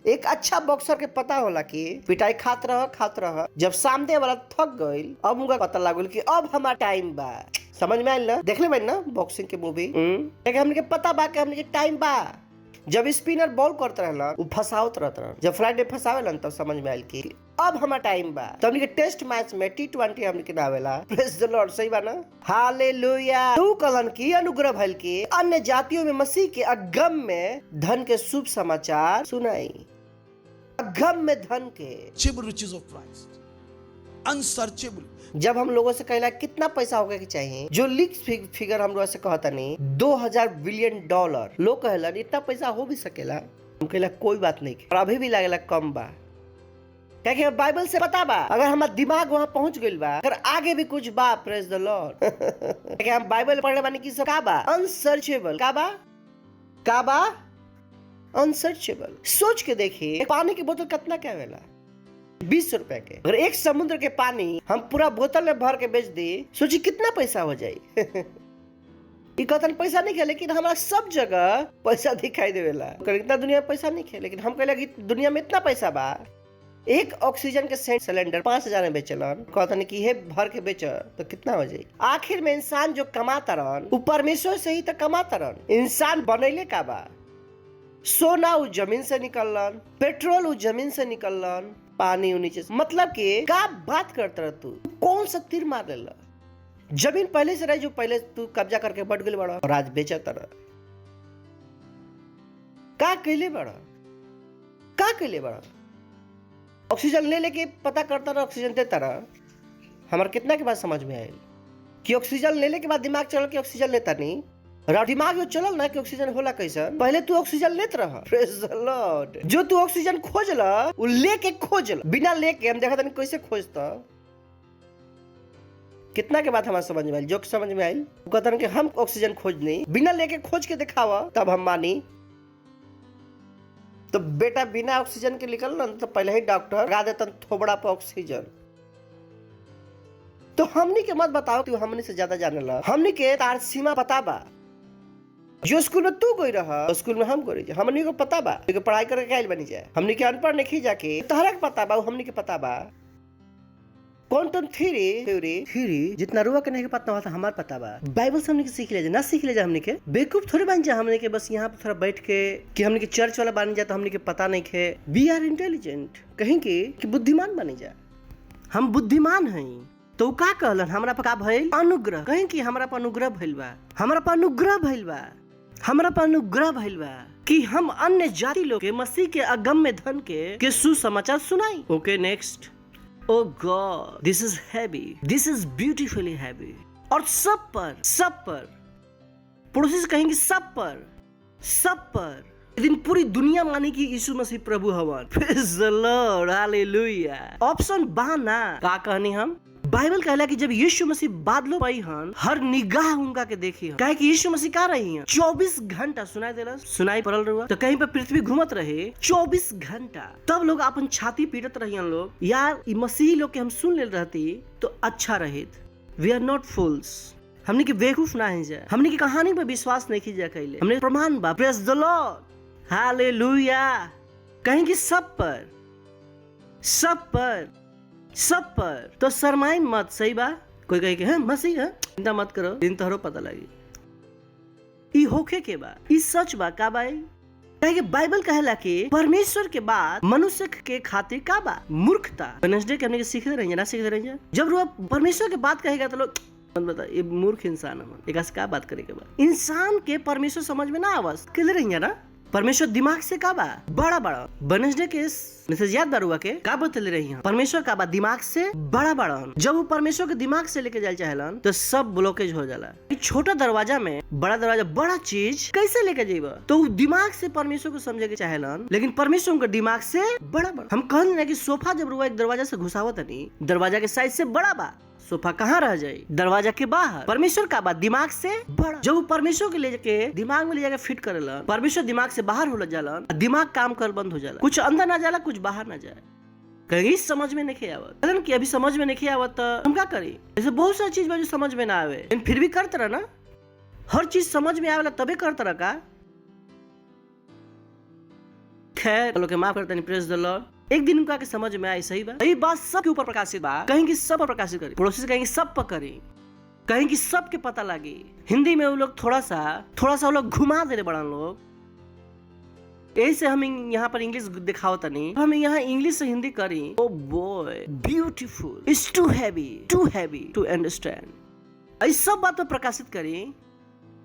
एक अच्छा बॉक्सर के पता होला कि पिटाई खात रह जब सामने वाला थक गइल, अब उनका पता लागल कि अब हमारा टाइम बा। समझ में आइल ना? देखले बानी ना बॉक्सिंग के मूवी, हमने के पता बा कि हमने के टाइम बा। जब स्पिनर बॉल करते रहला वो फसावत रहता, जब फ्लाइट फसावेलन तब समझ में आइल कि अब हमारा टाइम बा। तो हमने के टेस्ट मैच में T20 हमने के नावेला। प्रेज द लॉर्ड, सही बा ना? हालेलुया। तू कहलन की अनुग्रह भइल कि अन्य जातियों में मसीह के अगम्य धन के शुभ समाचार सुनाई। अगम्य धन के riches of Christ, unsearchable. जब हम लोगों से कहला कितना पैसा होगा कि चाहिए, जो लीक फिगर हम लोग से कहता नहीं $2000 बिलियन। लोग कहला इतना पैसा हो भी सकेला। हम कहला कोई बात नहीं, और अभी भी लागेला कम बा। क्या कि बाइबल से पता बा, अगर हमारा दिमाग वहां पहुंच गइल बा, अगर आगे भी कुछ बा, प्रेज द लॉर्ड। क्या हम बाइबल पढ़ने बानी की सब का बा? अनसर्चेबल। का बा? अनसर्चेबल। सोच के देखिए पानी की बोतल कितना क्या वेला? 20 रुपए के। अगर एक समुद्र के पानी हम पूरा बोतल में भर के बेच दी, सोचिए कितना पैसा हो जाए। पैसा नहीं है, लेकिन हमारा सब जगह पैसा दिखाई देवेला। इतना दुनिया में पैसा नहीं है, लेकिन हम कहला कि दुनिया में इतना पैसा बा। एक ऑक्सीजन के सिलेंडर 5000 में बेचलन, कहता नहीं कि ये भर के बेच तो कितना हो जाए। आखिर में इंसान जो कमाता रहन वो परमेश्वर से ही तो कमाता रहन। इंसान बनैले का बा? सोना वो जमीन से निकलन, पेट्रोल वो जमीन से निकलन, पानी नीचे से। मतलब कि का बात करता रह तू? कौन सा तीर मार लेला? जमीन पहले से रही जो पहले तू कब्जा करके बढ़ गई बड़ा और आज बेचता रह। का कैले बड़ा? ऑक्सीजन ले लेके पता करता रहा, ऑक्सीजन देता रहा। हमारे कितना के बाद समझ में आयल कि ऑक्सीजन ले के बाद दिमाग चल के ऑक्सीजन लेता नहीं। दिमाग जो चलल ना कि ऑक्सीजन होला कैसा, पहले तू ऑक्सीजन लेत रहा। प्रेज द लॉर्ड। जो तू ऑक्सीजन खोजला वो लेके खोजला, बिना लेके हम देखा था कैसे खोजता। कितना के बाद हमारा समझ में आयल, जो समझ में आयल कहता कि हम ऑक्सीजन खोज नहीं, बिना लेके खोज के दिखावा तब हम मानी। तो बेटा बिना ऑक्सीजन के निकल ना तो पहले ही डॉक्टर लगा देता थोबड़ा पर ऑक्सीजन। तो हमनी के मत बताओ कि हमनी से ज्यादा जाने ला। हमनी के तार सीमा पता बा। जो स्कूल में तू गई रहा स्कूल में हम गई, हमनी को पता बा कि पढ़ाई करके कैल बनी जाए। हमनी के अनपढ़ नहीं जाके तहरा के पता बा, हमनी के पता बा। क्वांटम थ्योरी जितना रुआ के नहीं पता था हमार पता बा। बाइबल से हमने सीख ले जा, ना सीख ले जा। हमने के बेवकूफ थोड़ी बन जा। हमने के बस यहाँ पे थोड़ा बैठ के कि हमने के चर्च वाला बन जा तो हमने के पता नहीं खे। वी आर इंटेलिजेंट, कहीं कि बुद्धिमान बनी जा। हम बुद्धिमान हैं। तो का कहलन हमरा पर का भइल अनुग्रह, कहीं कि हमरा पर अनुग्रह भइल बा, हमरा पर अनुग्रह भइल बा, हमरा पर अनुग्रह भइल बा कि हम अन्य जाति लोग के मसीह के अगम्य धन के सुसमाचार सुनाई। Okay next. Oh God this is heavy, this is beautifully heavy. और सब पर पड़ोसी से कहेंगे सब पर दिन पूरी दुनिया माने कि यीशु मसीह प्रभु हवन। प्रेज द लॉर्ड, हालेलुया। ऑप्शन बाना का कहनी हम बाइबल कहला कि जब यीशु मसीह बादलों पाई हन हर निगाह उनका के देखी हन, काहे कि यीशु मसीह का रही हैं 24 घंटा सुनाई देला, सुनाई पड़ल रहुआ तो कहीं पे पृथ्वी घूमत रहे 24 घंटा। तब लोग अपन छाती पीटत रही लोग, यार ई मसीही लोग के हम सुन ले रहती तो अच्छा रहित। वी आर नॉट फूल्स, हमने के बेवकूफ ना है जाए, हमने की कहानी पे विश्वास नहीं कीजिए कैले, हमने प्रमाण बा। प्रेज द लॉर्ड, हालेलुया। कहीं कि सब पर तो शर्माई मत, सही बा। कोई कहे कि मसीह है चिंता मत करो, दिन तोहरो पता लगी। ई होखे के बा, ई सच बा का बाई। कहे कि बाइबल कहला कि परमेश्वर के बाद मनुष्य के खातिर का बा मूर्खता। वेडनेसडे के हमने के सीखते रहिए ना, सीखते रहिए। जब लोग परमेश्वर के बात कहेगा तो लोग बता ये मूर्ख इंसान है, एक का बात करे के बाद इंसान के परमेश्वर समझ में ना आवस के ले रही ना। परमेश्वर दिमाग से का बा बड़ा वेडनेसडे के मैसेज याद बारुआ के का बतले रही हैं। परमेश्वर का बा दिमाग से बड़ा। जब वो परमेश्वर के दिमाग से लेके जाए चाहेलन तो सब ब्लॉकेज हो जाला। छोटा दरवाजा में बड़ा दरवाजा, बड़ा चीज कैसे लेके जाइबा, तो दिमाग से परमेश्वर को समझे के चाहेलन, लेकिन परमेश्वर उनके दिमाग से बड़ा। हम कहने ना कि सोफा जब रुआ एक दरवाजा से घुसावत नहीं, दरवाजा के साइज से बड़ा बा, सोफा कहाँ रह जाए दरवाजा के बाहर। परमेश्वर का बात दिमाग से बड़ा। जब वो परमेश्वर के ले जाके दिमाग में ले जाके फिट करेला, परमेश्वर दिमाग से बाहर हो जाला, दिमाग काम कर बंद हो जाला, कुछ अंदर ना जाला कुछ बाहर ना जाए। कहीं समझ में नहीं आवत कि अभी समझ में नहीं आवत तो हम क्या करी। ऐसे बहुत सारी चीज जो समझ में ना आवे लेकिन फिर भी करते रह ना, हर चीज समझ में आवेला तबे करते रह का। खैर लोग के माफ करते नहीं। प्रेज द लॉर्ड। एक दिन उनका के समझ में आई, सही बा, यही बात सबके ऊपर प्रकाशित बा। कहीं कि सब पर प्रकाशित करी, पड़ोसी से कहेंगे सब पर करी, कहीं कि सबके पता लगी। हिंदी में वो लोग थोड़ा सा वो लोग घुमा दे रहे बड़ा लोग, यही से हम यहाँ पर इंग्लिश दिखाओ तनी, हम यहाँ इंग्लिश से हिंदी करी। Oh boy beautiful is too heavy to understand. इस सब बात पर प्रकाशित करी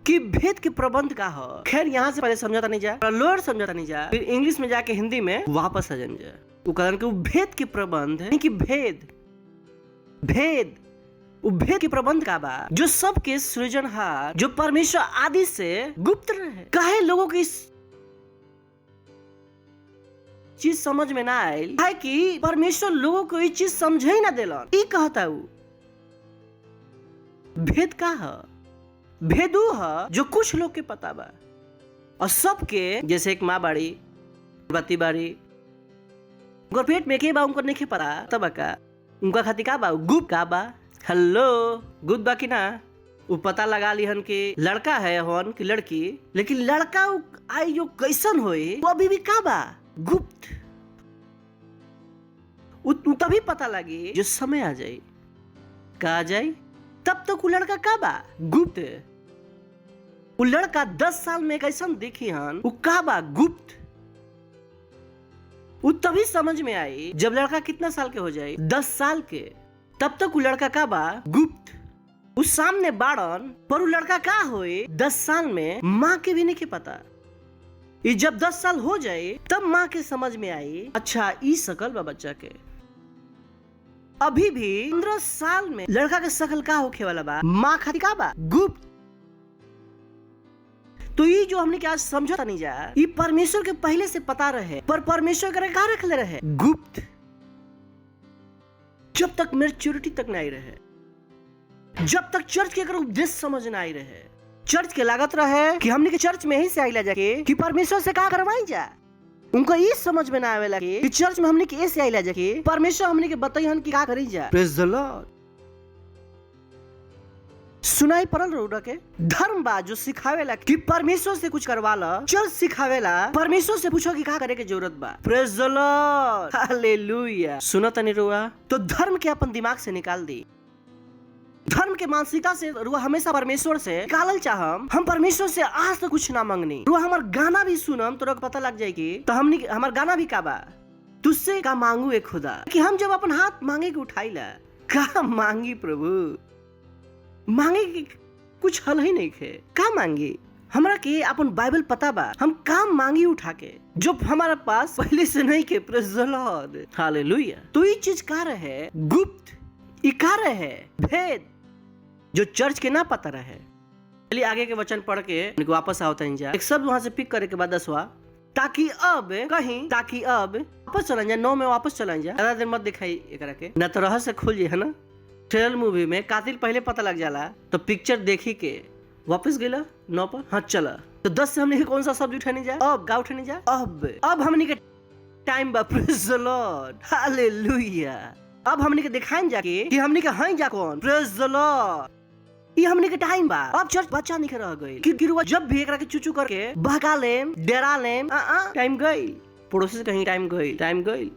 कि भेद के प्रबंध का हो। खैर यहाँ से पहले समझाता नहीं जा, लोअर समझाता नहीं जा, फिर इंग्लिश में जाके हिंदी में वापस आ जाए। वो कारण के भेद के प्रबंध है कि भेद के प्रबंध का बा जो सबके सृजनहार, जो परमेश्वर आदि से गुप्त रहे। काहे लोगों की चीज समझ में ना आयल है कि परमेश्वर लोगों को ये चीज समझे ही ना देलन। ई कहता हूँ भेद का है, भेदू है जो कुछ लोग के पता बा और सबके, जैसे एक माँ बाड़ी बत्ती बाड़ी उनका पेट में के बा उनको नहीं पता, तब का उनका खातिर का बा गुप्त का बा। हेलो गुप्त बा कि ना, वो पता लगा लिहन कि लड़का है हन कि लड़की, लेकिन लड़का आई जो कैसन होए वो अभी भी का बा गुप्त। तभी पता लगी जो समय आ जाए, का आ जाए तब तक वो लड़का का बा गुप्त। वो लड़का 10 साल में कैसन देखी हन वो का बा गुप्त। वो तभी समझ में आई जब लड़का कितना साल के हो जाए 10 साल के, तब तक वो लड़का का बा गुप्त। उस सामने बाड़न पर वो लड़का का होए 10 साल में माँ के भी नहीं पता। ये जब 10 साल हो जाए तब माँ के समझ में आई अच्छा ई शकल बा बच्चा के। अभी भी 15 साल में लड़का के शकल का होखे वाला बा, माँ खातिर का बा गुप्त। तो ये जो हमने क्या समझा नहीं जा, ये परमेश्वर के पहले से पता रहे, पर परमेश्वर करे का रख ले रहे गुप्त, जब तक मैच्योरिटी तक नहीं रहे, जब तक चर्च के उद्देश्य समझ ना आई रहे। चर्च के लागत रहे कि हमने के चर्च में ही से आइला जाके कि परमेश्वर से का करवाई जा। उनको ये समझ में ना आवेला कि चर्च में हमने के ऐसे आइला जाके परमेश्वर हमने के बताइहन कि का करी जा। प्रेज द लॉर्ड। सुनाई पड़ल रोड़ा के धर्म बा जो सिखावेला कि परमेश्वर से कुछ करवाला, चर्च सिखावेला परमेश्वर से पूछो कि का करे के जरूरत बा। प्रेज द लॉर्ड, हालेलुया। सुनो तनी रुआ, तो धर्म के अपन दिमाग से निकाल दी, धर्म के मानसिकता से रुआ हमेशा परमेश्वर से निकालल चाहम। हम परमेश्वर से आज तक कुछ ना मांगनी। रुआ हमार गाना भी सुनम तो पता लग जाएगी तो हमने हमार गाना भी का बा तुझसे का मांगू एक खुदा, कि हम जब अपन हाथ मांगे के उठाईला का मांगी प्रभु, मांगे की कुछ हल ही नहीं है। का मांगी हमरा के अपन बाइबल पता बा, हम काम मांगी उठा के जो हमारा पास पहले से नहीं के। प्रेज द लॉर्ड, हालेलुया। तो ये चीज का रहे गुप्त, ये का रहे भेद जो चर्च के ना पता रहे। चलिए आगे के वचन पढ़ के वापस आओ तनी जा। एक शब्द वहां से पिक करे के बाद 10वां, ताकि अब वापस चला जाए, 9 में वापस चला जाए। ज्यादा देर मत दिखाई एकरा के, ना तो रहस्य खुल जाए है ना। ट्रेलर मूवी में कातिल पहले पता लग जाला तो पिक्चर देखी के वापस गेला 9 पर। हाँ चला, तो 10 से हमने कौन सा शब्द उठाने जाए? अब गा उठाने जाए। अब हमने के टाइम बा। प्रेज द लॉर्ड, हालेलुया। अब हमने के दिखाएं जाके कि हमने के हां जा कौन। प्रेज द लॉर्ड, ये हमने के टाइम बा। अब चर्च बच्चा नहीं रह गई कि गिरुआ जब भी एकरा के चूचू करके बहका लेम, डरा लेम, टाइम गई। पड़ोसी से कहीं टाइम गई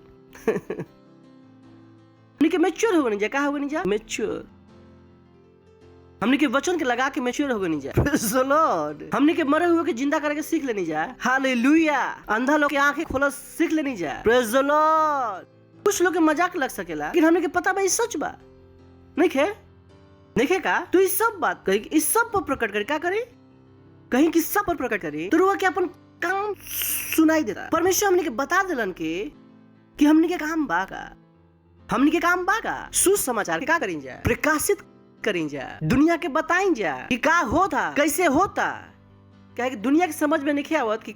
हमने के मैच्योर हो गनी जा। का हो गनी जा? मैच्योर। हमने के वचन के लगा के मैच्योर हो गनी जा। प्रेज द लॉर्ड। हमने के मरे हुए के जिंदा करके सीख लेनी जा। हालेलुया। अंधा लोग के आंखें खोला सीख लेनी जा। प्रेज द लॉर्ड। कुछ लोग के मजाक लग सकेला, लेकिन हमने के पता बा सच बा। नहीं का तो इस सब बात कही, इस सब पर प्रकट करे। क्या करे? कहीं कि सब पर प्रकट करे तो रुआ के अपन काम सुनाई देता। परमेश्वर हमने के बता दिलन के कि हमने के काम बागा, हमने के काम बागा सुसमाचार के का करें जा, प्रकाशित करें जा, दुनिया के बताएं जा कि का होता, कैसे होता। क्या है कि दुनिया के समझ में नहीं आवत कि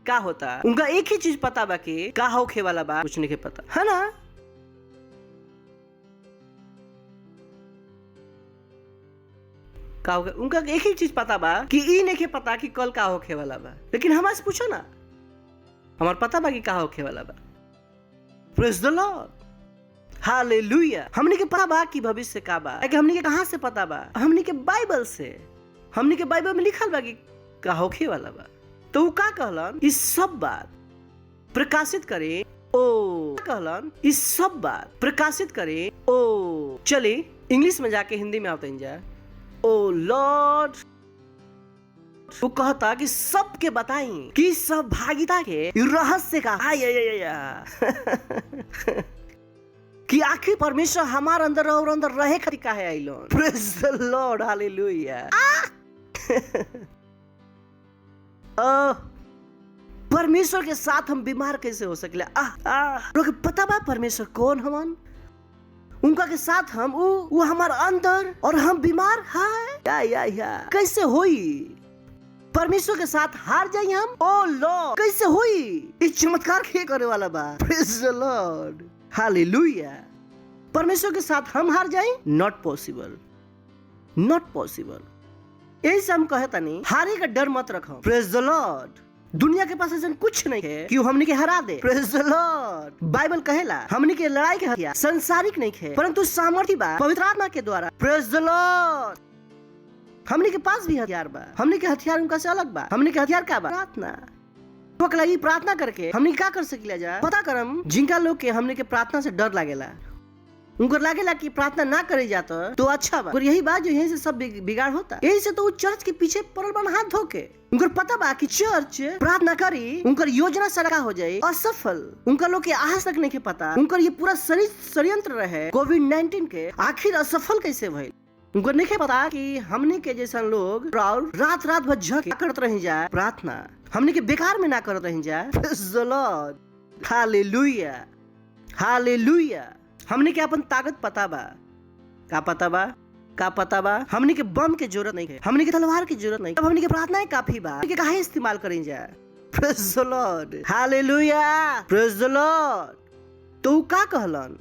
का होता। उनका एक ही चीज पता बा कि का होखे वाला बा, कुछ नहीं पता है ना। का होगा, उनका एक ही चीज पता बा कि ई नहीं पता कि कल का होखे वाला बा। लेकिन हमारे से पूछो ना, हमार पता बा कि का होखे वाला बा। प्रेज द लॉर्ड, हालेलुया। हमने के पता बा कि भविष्य का बा, कि हमने के कहां से पता बा? हमने के बाइबल से। हमने के बाइबल में लिखल बा कि का होखे वाला बा। तो वो का कहलन? इस सब बात प्रकाशित करे ओ, कहलन इस सब बात प्रकाशित करे ओ। चले इंग्लिश में जाके हिंदी में आवते जा। ओ लॉर्ड, वो कहता कि सबके बताई कि सहभागिता के रहस्य का कि आखिर परमेश्वर हमारे अंदर और अंदर रहे खातिर काहे आइलो। प्रेज द लॉर्ड, हालेलुया। परमेश्वर के साथ हम बीमार कैसे हो सकले? पता बा परमेश्वर कौन हवन? उनका के साथ हम वो हमारे अंदर और हम बीमार है या कैसे होई? परमेश्वर के साथ हार जाई हम? ओ लॉर्ड, कैसे होई? इस चमत्कार के करे वाला बा। प्रेज द लॉर्ड, हालेलुया। परमेश्वर के साथ हम हार जाए? Not possible, not possible. यही से हम कहता नहीं, हारे का डर मत रखो। प्रेज द लॉर्ड। दुनिया के पास ऐसा कुछ नहीं है कि हमने के हरा दे। प्रेज द लॉर्ड। बाइबल कहेला हमने के लड़ाई के हथियार संसारिक नहीं है, परंतु सामर्थी बा पवित्र आत्मा के द्वारा। प्रेज द लॉर्ड। हमने के पास भी हथियार बा। हमने के हथियार उनका से अलग बा। हमने के हथियार का बा? प्रार्थना। तो प्रार्थना करके हमने क्या कर सकिला जा? पता करम जिनका लोग के हमने के प्रार्थना से डर लागेला, उनको लागेला कि प्रार्थना ना करे जाता तो अच्छा बा। और यही बात जो यहीं से सब बिगाड़ होता। यही से तो वो चर्च के पीछे पड़ल बन हाथ धो के। उनको पता बा कि चर्च प्रार्थना करी, उनका योजना सारा हो जाए असफल। उनका लोग के आज तक नहीं के पता उनका ये पूरा षड्यंत्र रहे कोविड-19 के आखिर असफल कैसे भइल। उनको नहीं पता कि हमने के जैसा लोग रात रात भर झक करते रह जाए प्रार्थना, हमने के बेकार में ना करते रह जाए। प्रेज द लॉर्ड, हालेलुया, हालेलुया। हमने के अपन ताकत पता बा। का पता बा? का पता बा? हमने के बम के जरूरत नहीं है, हमने के तलवार की जरूरत नहीं है। अब हमने के प्रार्थनाएं काफी बा कि काहे इस्तेमाल करें जाए। प्रेज द लॉर्ड, हालेलुया, प्रेज द लॉर्ड। तो का कहलन?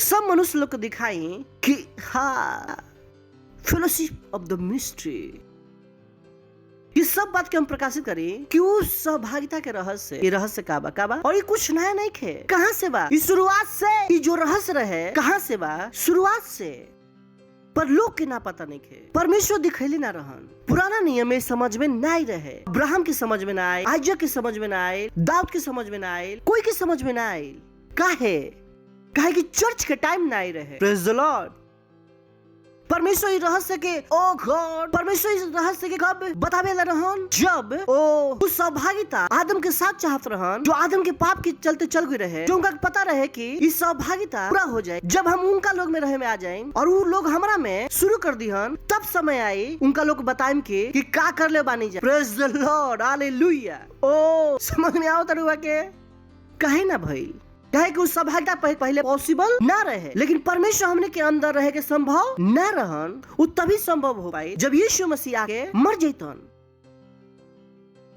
सब मनुष्य लोग को दिखाई कि फेलोशिप ऑफ द मिस्ट्री, ये सब बात के हम प्रकाशित करें कि उस सहभागिता के रहस्य, ये रहस्य का बा, का बा? और ये कुछ नया नहीं है। कहां से बा? इस शुरुआत से ये जो रहस्य रहे कहां से बा? शुरुआत से। पर लोग के ना पता नहीं है। परमेश्वर दिखैली ना रहन। पुराना नियम में समझ में नहीं रहे। अब्राहम की समझ में ना आए, आइजक की समझ में ना आए, दाऊद की समझ में ना आए, कोई की समझ में ना आए। काहे कि चर्च के टाइम ना रहे। प्रेज द लॉर्ड। परमेश्वर इस रहस्य के ओ गॉड, परमेश्वर इस रहस्य के कब बतावे रहन, जब ओ उस सहभागिता आदम के साथ चाहत रहन, जो आदम के पाप के चलते चल गए रहे, जो उनका पता रहे कि इस सहभागिता पूरा हो जाए, जब हम उनका लोग में रहे में आ जाए और वो लोग हमारा में शुरू कर दिहन, तब समय आई उनका लोग बताएं कि का कर ले बानी जा। प्रेज द लॉर्ड, हालेलुया। ओ समझ में आओ तरुआ के कहे ना भाई, कहे कि उस सहभागिता पहले पॉसिबल ना रहे, लेकिन परमेश्वर हमने के अंदर रहे के संभव ना रहन, वो तभी संभव हो पाई जब यीशु मसीह आके मर जैतन।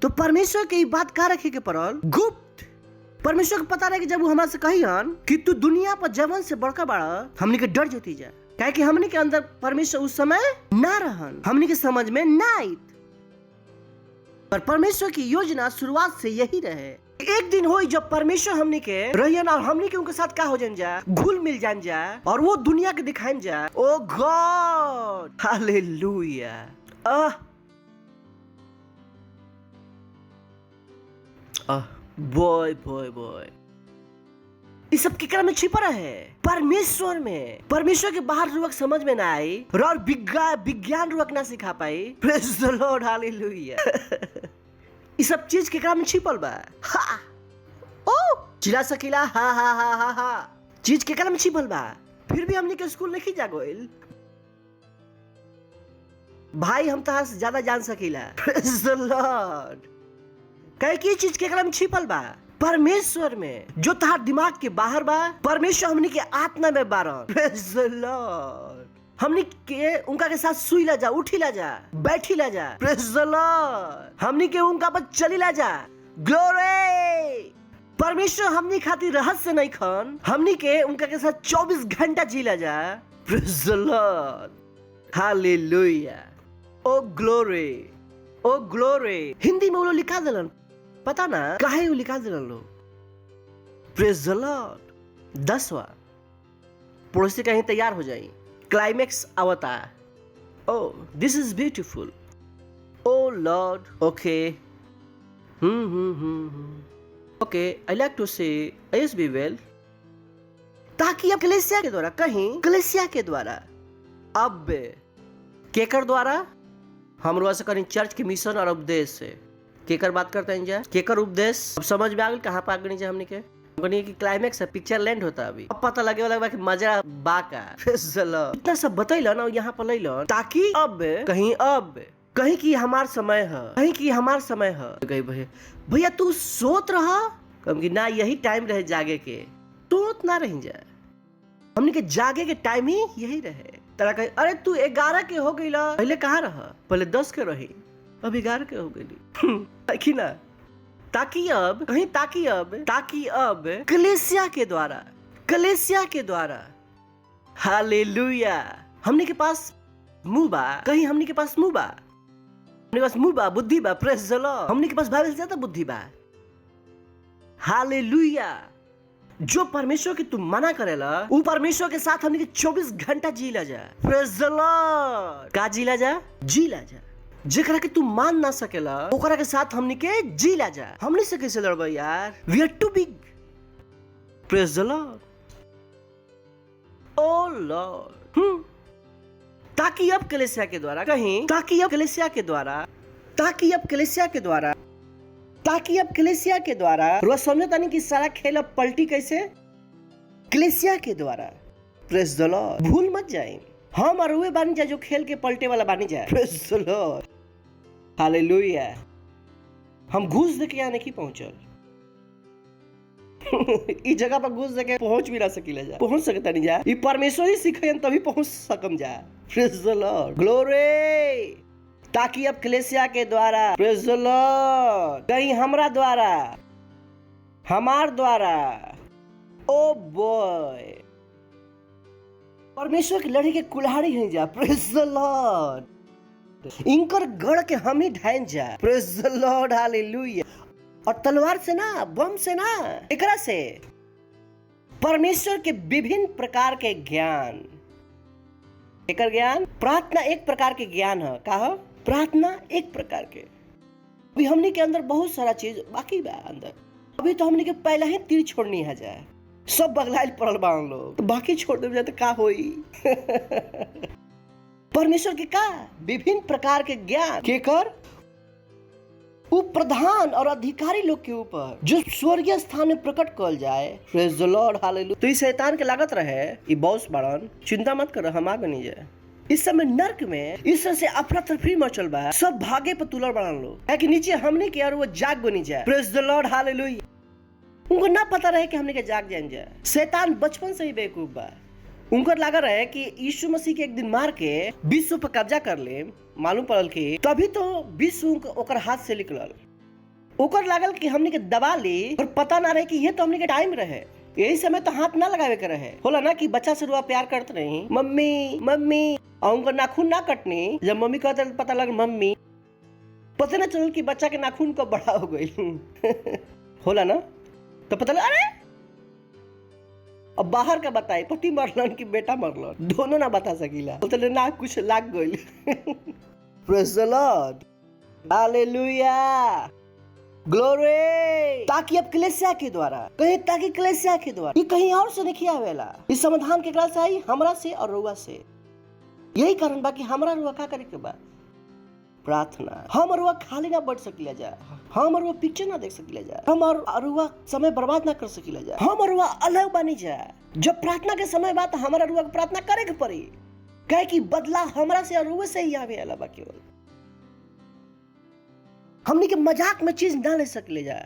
तो परमेश्वर के बात का रखे के पड़ल गुप्त। परमेश्वर को पता रहे कि जब वो हमारे से कहियन कि तू दुनिया पर जवन से बड़का बड़ा, हमने के डर जेती जा, कहे कि हमने के अंदर परमेश्वर उस समय ना रहन, हमने के समझ में ना आयत। पर परमेश्वर की योजना शुरुआत से यही रहे, एक दिन हो जब परमेश्वर हमने के रहियन और हमने के उनके साथ का हो जान जा, घुल मिल जान जा और वो दुनिया के दिखाएं जा। Oh God, hallelujah. Boy boy boy, इस सब केकरा में छिपा है? परमेश्वर में। परमेश्वर के बाहर रुक समझ में ना आई और विज्ञान रुक ना सिखा पाई। प्रेज द लॉर्ड, हालेलुया। इस सब चीज केकरा में छिपल बा? हा ओ चिल्ला सकीला, हा हा हा हा हा, चीज केकरा में छिपल बा? फिर भी हमने के स्कूल नहीं जा गोइल भाई, हम तो ज्यादा जान सकीला। प्रेज द लॉर्ड। कई की चीज केकरा में छिपल बा? परमेश्वर में, जो तहार दिमाग के बाहर बा। परमेश्वर हमने के आत्मा में बारन। प्रेज द लॉर्ड। हमने के उनका के साथ सुई ला जा, उठी ला जा, बैठी ला जा। प्रेज द लॉर्ड। हमने के उनका पर चली ला जा। ग्लोरी। परमेश्वर हमने खातिर रहस्य नहीं खन, हमने के उनका के साथ 24 घंटा जी ला जा। प्रेज द लॉर्ड, हालेलुया। ओ ग्लोरी, ओ ग्लोरी। हिंदी में वो लोग लिखा दिलन, पता ना काहे वो लिखा दिलन लोग। प्रेज द लॉर्ड। 10वां पड़ोसी कहीं तैयार हो जाए, क्लाइमेक्स आवता। Oh this is beautiful, oh Lord. Okay okay, I like to say yes be well. ताकि अब कलीसिया के द्वारा, कहीं कलीसिया के द्वारा, अब केकर द्वारा हम रोज करें चर्च के मिशन और उपदेश से। केकर बात करते हैं जा, केकर उपदेश। अब समझ में आ गई कहाँ पागनी जा हमने के की क्लाइमेक्स है, पिक्चर लैंड होता अभी। अब पता लगे वाला कि मजा बाका। इतना सब बतैला ना यहाँ पर लैलन, ताकि अब कहीं की हमार समय है, कहीं की हमार समय है। कहीं भैया तू सोत रहा, कम की ना यही टाइम रहे जागे के, सोत ना रह जाए। हमने के जागे के टाइम ही यही रहे। तरह कहे अरे तू 11 के हो गई, पहले कहाँ रहा? पहले 10 के रही, अब 11 के हो गई ना। ताकि अब कलीसिया के द्वारा हालेलुया हमने के पास मुंह बा, कहीं हमने के पास मुंह बा, हमने के पास मुंह बा, बुद्धि बा। प्रेज द लॉर्ड। हमने के पास बाइबल से ज्यादा बुद्धि बा। हालेलुया। जो परमेश्वर की तू मना करेला, वो परमेश्वर के साथ हमने के 24 घंटा जीला जा। प्रेज द लॉर्ड। का जीला जा? जीला जा। जेकरा के तू मान ना सकेला, ओकरा के साथ हमने के जीला जा। हमने से कैसे लड़बा यार? वी आर टू बिग। प्रेज द लॉर्ड। ओ लॉर्ड। ताकि अब कलीसिया के द्वारा, कहीं ताकि अब कलीसिया के द्वारा रोज समझता नहीं कि सारा खेल अब पलटी कैसे? कलीसिया के द्वारा। प्रेज द लॉर्ड। भूल मत जाए, हम और वे बन जाए जो खेल के पलटे वाला बन जाए। प्रेज द लॉर्ड, हालेलुया। हम घूस दे के यहाँ नहीं पहुंचल। इस जगह पर घूस दे के पहुंच भी ना सकीला जा, पहुंच सकता नहीं जा। ये परमेश्वर ही सिखायन तभी पहुंच सकम जा। प्रेज द लॉर्ड, ग्लोरी। ताकि अब कलीसिया के द्वारा, प्रेज द लॉर्ड, कहीं हमरा द्वारा, हमार द्वारा, ओ बॉय, परमेश्वर की लड़ी के कुल्हाड़ी है जा। प्रेज द लॉर्ड। इनकर गढ़ के हम ही ढाइन जा। प्रेज द लॉर्ड, हालेलुया। और तलवार से ना, बम से ना, एकरा से परमेश्वर के विभिन्न प्रकार के ज्ञान। एकर ज्ञान, प्रार्थना एक प्रकार के ज्ञान है। का है? प्रार्थना एक प्रकार के। अभी हमने के अंदर बहुत सारा चीज बाकी बा अंदर। अभी तो हमने के पहले ही तीर छोड़नी है जाए, सब बगलाइल पड़ल बा लोग, तो बाकी छोड़ दे जाते का होई। परमेश्वर के का विभिन्न प्रकार के ज्ञान के कर वो प्रधान और अधिकारी लोग के ऊपर जो स्वर्गीय स्थान में प्रकट कल जाए। प्रेज द लॉर्ड, हालेलुया। तो इस शैतान के लागत रहे ये बॉस बड़न, चिंता मत कर, हम आगे नहीं जाए। इस समय नर्क में इस तरह से अफरा तफरी मचल बा, सब भागे पर तुलर बड़न लोग है कि नीचे हमने के और वो जाग बनी जाए। प्रेज द लॉर्ड, हालेलुया। उनको ना पता रहे कि हमने के जाग जाए। शैतान बचपन से ही बेवकूफ बा। उनको लगा रहे कि यीशु मसीह के एक दिन मार के विश्व पर कब्जा कर ले, मालूम पड़ल कि तभी तो विश्व ओकर हाथ से निकलल। ओकर लागल कि हमने के दबा ली और पता ना रहे कि ये तो हमने के टाइम रहे। यही समय तो हाथ ना लगावे के रहे। होला ना कि बच्चा से रुआ प्यार करते नहीं, मम्मी मम्मी, और उनका नाखून ना कटनी। जब मम्मी कहते पता लग मम्मी, पता ना चल कि बच्चा के नाखून कब बड़ा हो गई। होला ना, तो पता लगा अरे अब बाहर का बताए पति मरलन कि बेटा मरलन, दोनों ना बता सकीला। बोलते ना कुछ लाग गइल। प्रेज द लॉर्ड, हालेलुया, ग्लोरी। ताकि अब कलीसिया के द्वारा ताकि कलीसिया के द्वारा ये कहीं और से नहीं आवेला। इस समाधान के से आई हमरा से और रुआ से। यही कारण बा कि हमरा रुआ का करे के बा प्रार्थना। हम रुआ खाली ना बैठ सकिला जा, हम रुआ पिक्चर ना देख सकिला जा, हम रुआ समय बर्बाद ना कर सकिला जा, हम रुआ अलग बनी जा। जब प्रार्थना के समय बात हमारा रुआ प्रार्थना करे के पड़ी, कहे कि बदला हमरा से और रुआ से ही आवे अलावा केवल हमनी के मजाक में चीज ना ले सकले जा।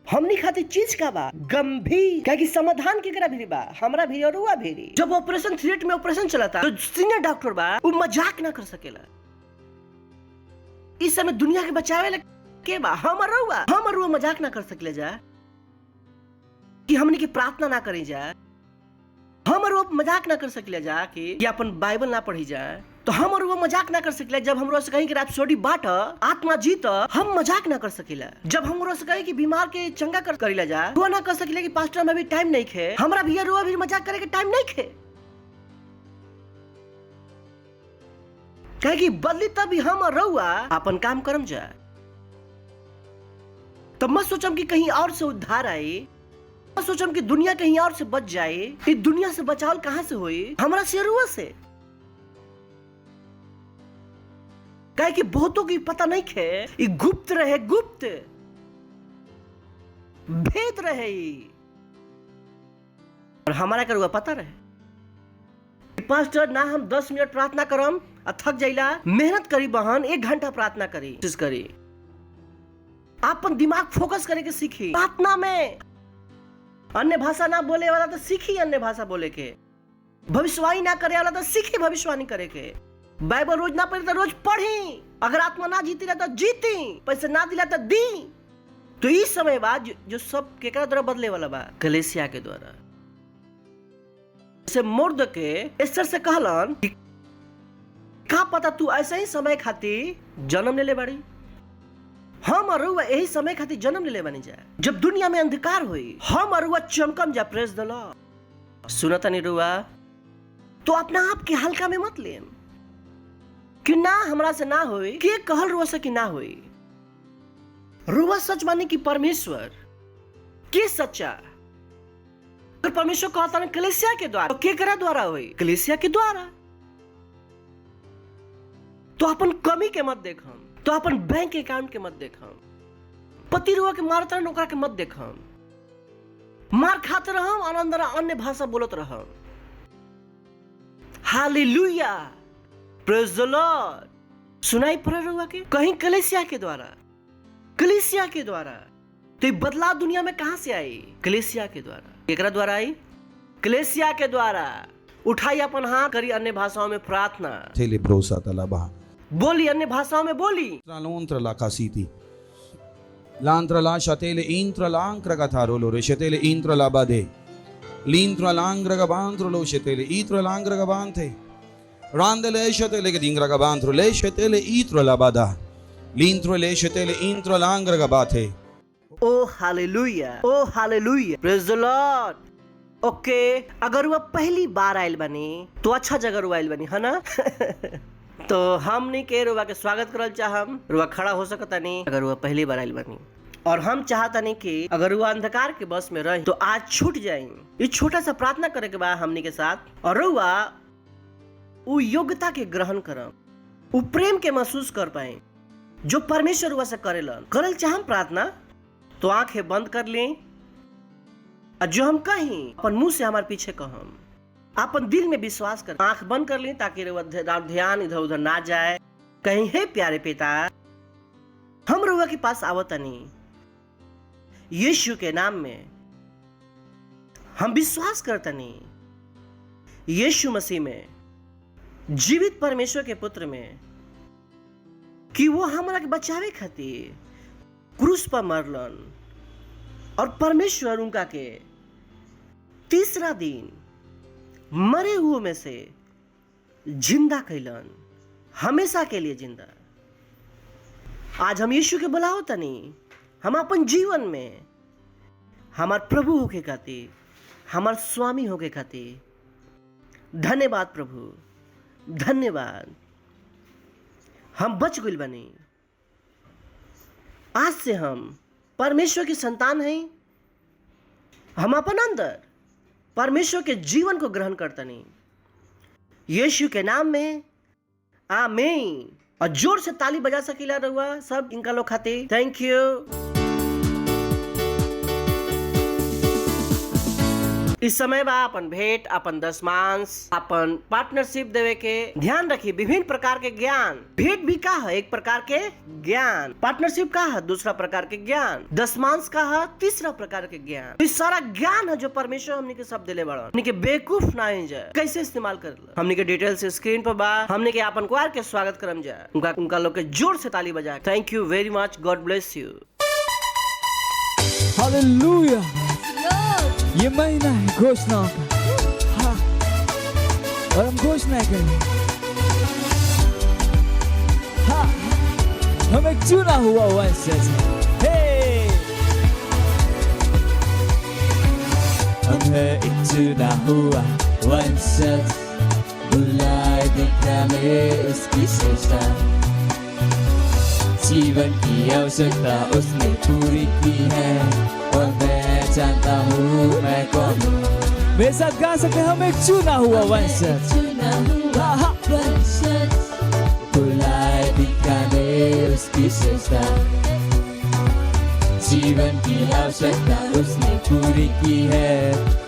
हमनी खातिर चीज का बा गंभीर, कहे कि समाधान केकरा भी बा, हमरा भी और रुआ भी। जब ऑपरेशन थिएटर में ऑपरेशन चलता तो सीनियर डॉक्टर बा वो मजाक ना कर सकेला। इस समय दुनिया के बचावे के बा हम रुआ मजाक ना कर सकले जा कि हमनी की प्रार्थना ना करी जा, हम रुआ मजाक ना कर सकले जा कि अपन बाइबल ना पढ़ी जाए, तो हम रुआ मजाक ना कर सकले। जब हम से कहीं कि रैप्सोडी बाट आत्मा जीत, हम मजाक ना कर सकेला। जब हम से कहीं कि बीमार के चंगा करीला जा, रुआ ना कर सकेला कि पास्टर में भी टाइम नहीं खे, हमरा भी रुआ भी मजाक करे के टाइम नहीं खे। कहे कि बदली तभी हम रहुआ अपन काम करम जाए। तब मत सोचम कि कहीं और से उद्धार आए, मत सोचम कि दुनिया कहीं और से बच जाए। इस दुनिया से बचाव कहां से होई? हमरा से रुआ से। कहे कि बहुतों की पता नहीं खे, ये गुप्त रहे, गुप्त भेद रहे और हमारा का रुआ पता रहे। पास्टर ना हम 10 मिनट प्रार्थना करम थक जाइला, मेहनत करी बहन, 1 घंटा प्रार्थना करी। अपन दिमाग फोकस करे के सीखी। प्रार्थना में अन्य भाषा ना बोले वाला तो सीखी अन्य भाषा बोले के, भविष्यवाणी ना करे वाला तो सीखी भविष्यवाणी करे के। बाइबल रोज ना पढ़ी तो रोज पढ़ी। अगर आत्मा ना जीती तो जीती, पैसे ना दिला तो दी। तो इस समय बाद जो सब केकरा द्वारा बदले वाला बा, कलीसिया के द्वारा। से मुर्द के एस्तर से कहलन कि का पता तू ऐसे ही समय खातिर जन्म ले ले बाड़ी, हम अरुआ यही समय खातिर जन्म ले ले बनी जाए। जब दुनिया में अंधकार हुई हम अरुआ चमकम जा। प्रेज द लॉर्ड। सुनता नहीं रुआ तो अपना आप के हल्का में मत ले कि ना हमरा से ना होई, के कहल रुआ से कि ना होई। रुआ सच माने कि परमेश्वर के सच्चा, अगर परमेश्वर कहता है कलीसिया के द्वारा, तो केकरा द्वारा हुई? कलीसिया के द्वारा। तो अपन कमी के मत देखम, तो अपन बैंक अकाउंट के मत देखम, पति रुआ के मारता नौकरा के मत देखम, मार खाते रहम आनंद अन्य भाषा बोलत रहम। हालेलुया, प्रेज द लॉर्ड। सुनाई पड़ रुआ के कहीं कलीसिया के द्वारा, कलीसिया के द्वारा। तो बदलाव दुनिया में कहां से आई? कलीसिया के द्वारा। केकरा द्वारा आई? कलीसिया के द्वारा। उठाई अपन हाथ, करी अन्य भाषाओं में प्रार्थना। Tele brosa talaba. बोली अन्य भाषाओं में बोली। Tralontra la casiti. Lantra la shatele intra lancra gataro lo reshetele intra la bade. L'intra langra gabantro lo shetele itra langra gabante. Randele shetele gedingra gabantro le shetele itra la bada. L'intro le shetele intra langra gabate. ओ hallelujah, ओ hallelujah, praise द Lord. ओके, अगर वह पहली बार आयल बनी तो अच्छा जगह रुआ आयल बनी है ना। तो हमनी के रुआ के स्वागत करल चाहम। रुआ खड़ा हो सकता नहीं अगर वह पहली बार आयल बनी, और हम चाहता नहीं कि अगर वह अंधकार के बस में रहे तो आज छूट जाए। ये छोटा सा प्रार्थना करे के बाद हमनी के साथ, और रुआ वो योग्यता के ग्रहण करम, वो प्रेम के महसूस कर पाए जो परमेश्वर हुआ से करेलन। करल चाहम प्रार्थना तो आंखें बंद कर लें और जो हम कहीं अपन मुंह से हमारे पीछे कहम, अपन दिल में विश्वास कर आंख बंद कर लें ताकि ध्यान इधर उधर ना जाए। कहीं हे प्यारे पिता, हम रउआ के पास आवतनी यीशु के नाम में। हम विश्वास करतनी यीशु मसीह में, जीवित परमेश्वर के पुत्र में, कि वो हमरा के बचावे खातिर क्रूस पर मरलन और परमेश्वर उनका के तीसरा दिन मरे हुए में से जिंदा कैलन, हमेशा के लिए जिंदा। आज हम यीशु के बुलाओ तनी हम अपन जीवन में हमार प्रभु होके खातिर, हमार स्वामी होके खातिर धन्यवाद प्रभु, धन्यवाद। हम बच गइल बनी। आज से हम परमेश्वर की संतान हैं। हम अपन अंदर परमेश्वर के जीवन को ग्रहण करतनी यीशु के नाम में, आमीन। और जोर से ताली बजा सकीला रहुआ सब इनका लोग खातिर। Thank you. इस समय बा अपन भेंट, अपन दशमांश, अपन पार्टनरशिप देवे के ध्यान रखी। विभिन्न प्रकार के ज्ञान, भेंट भी का है एक प्रकार के ज्ञान, पार्टनरशिप का है दूसरा प्रकार के ज्ञान, दशमांश का है तीसरा प्रकार के ज्ञान। इस सारा ज्ञान है जो परमेश्वर हमने के सब दिले बड़ा, हमने के बेवकूफ ना हो जाए, कैसे इस्तेमाल कर लो। हमने के डिटेल्स स्क्रीन पर बा, हमने के अपन क्वार के स्वागत करम जाए। उनका लोग के जोर से ताली बजा। थैंक यू वेरी मच, गॉड ब्लेस यू। हालेलुया। ये महीना है घोषणा का, हाँ, और हम घोषणा करें, हाँ, हम एक चुना हुआ वंशज है। हम है एक चुना हुआ वंशज, बुलाए देखा में उसकी श्रेष्ठता, जीवन की आवश्यकता उसने पूरी की है और मैं जानता हूँ मैं कौन हूँ। मेरे साथ गा सकते हम एक चुना हुआ वंशज, बुलाए दिखाने उसकी श्रेष्ठता, जीवन की आवश्यकता उसने पूरी की है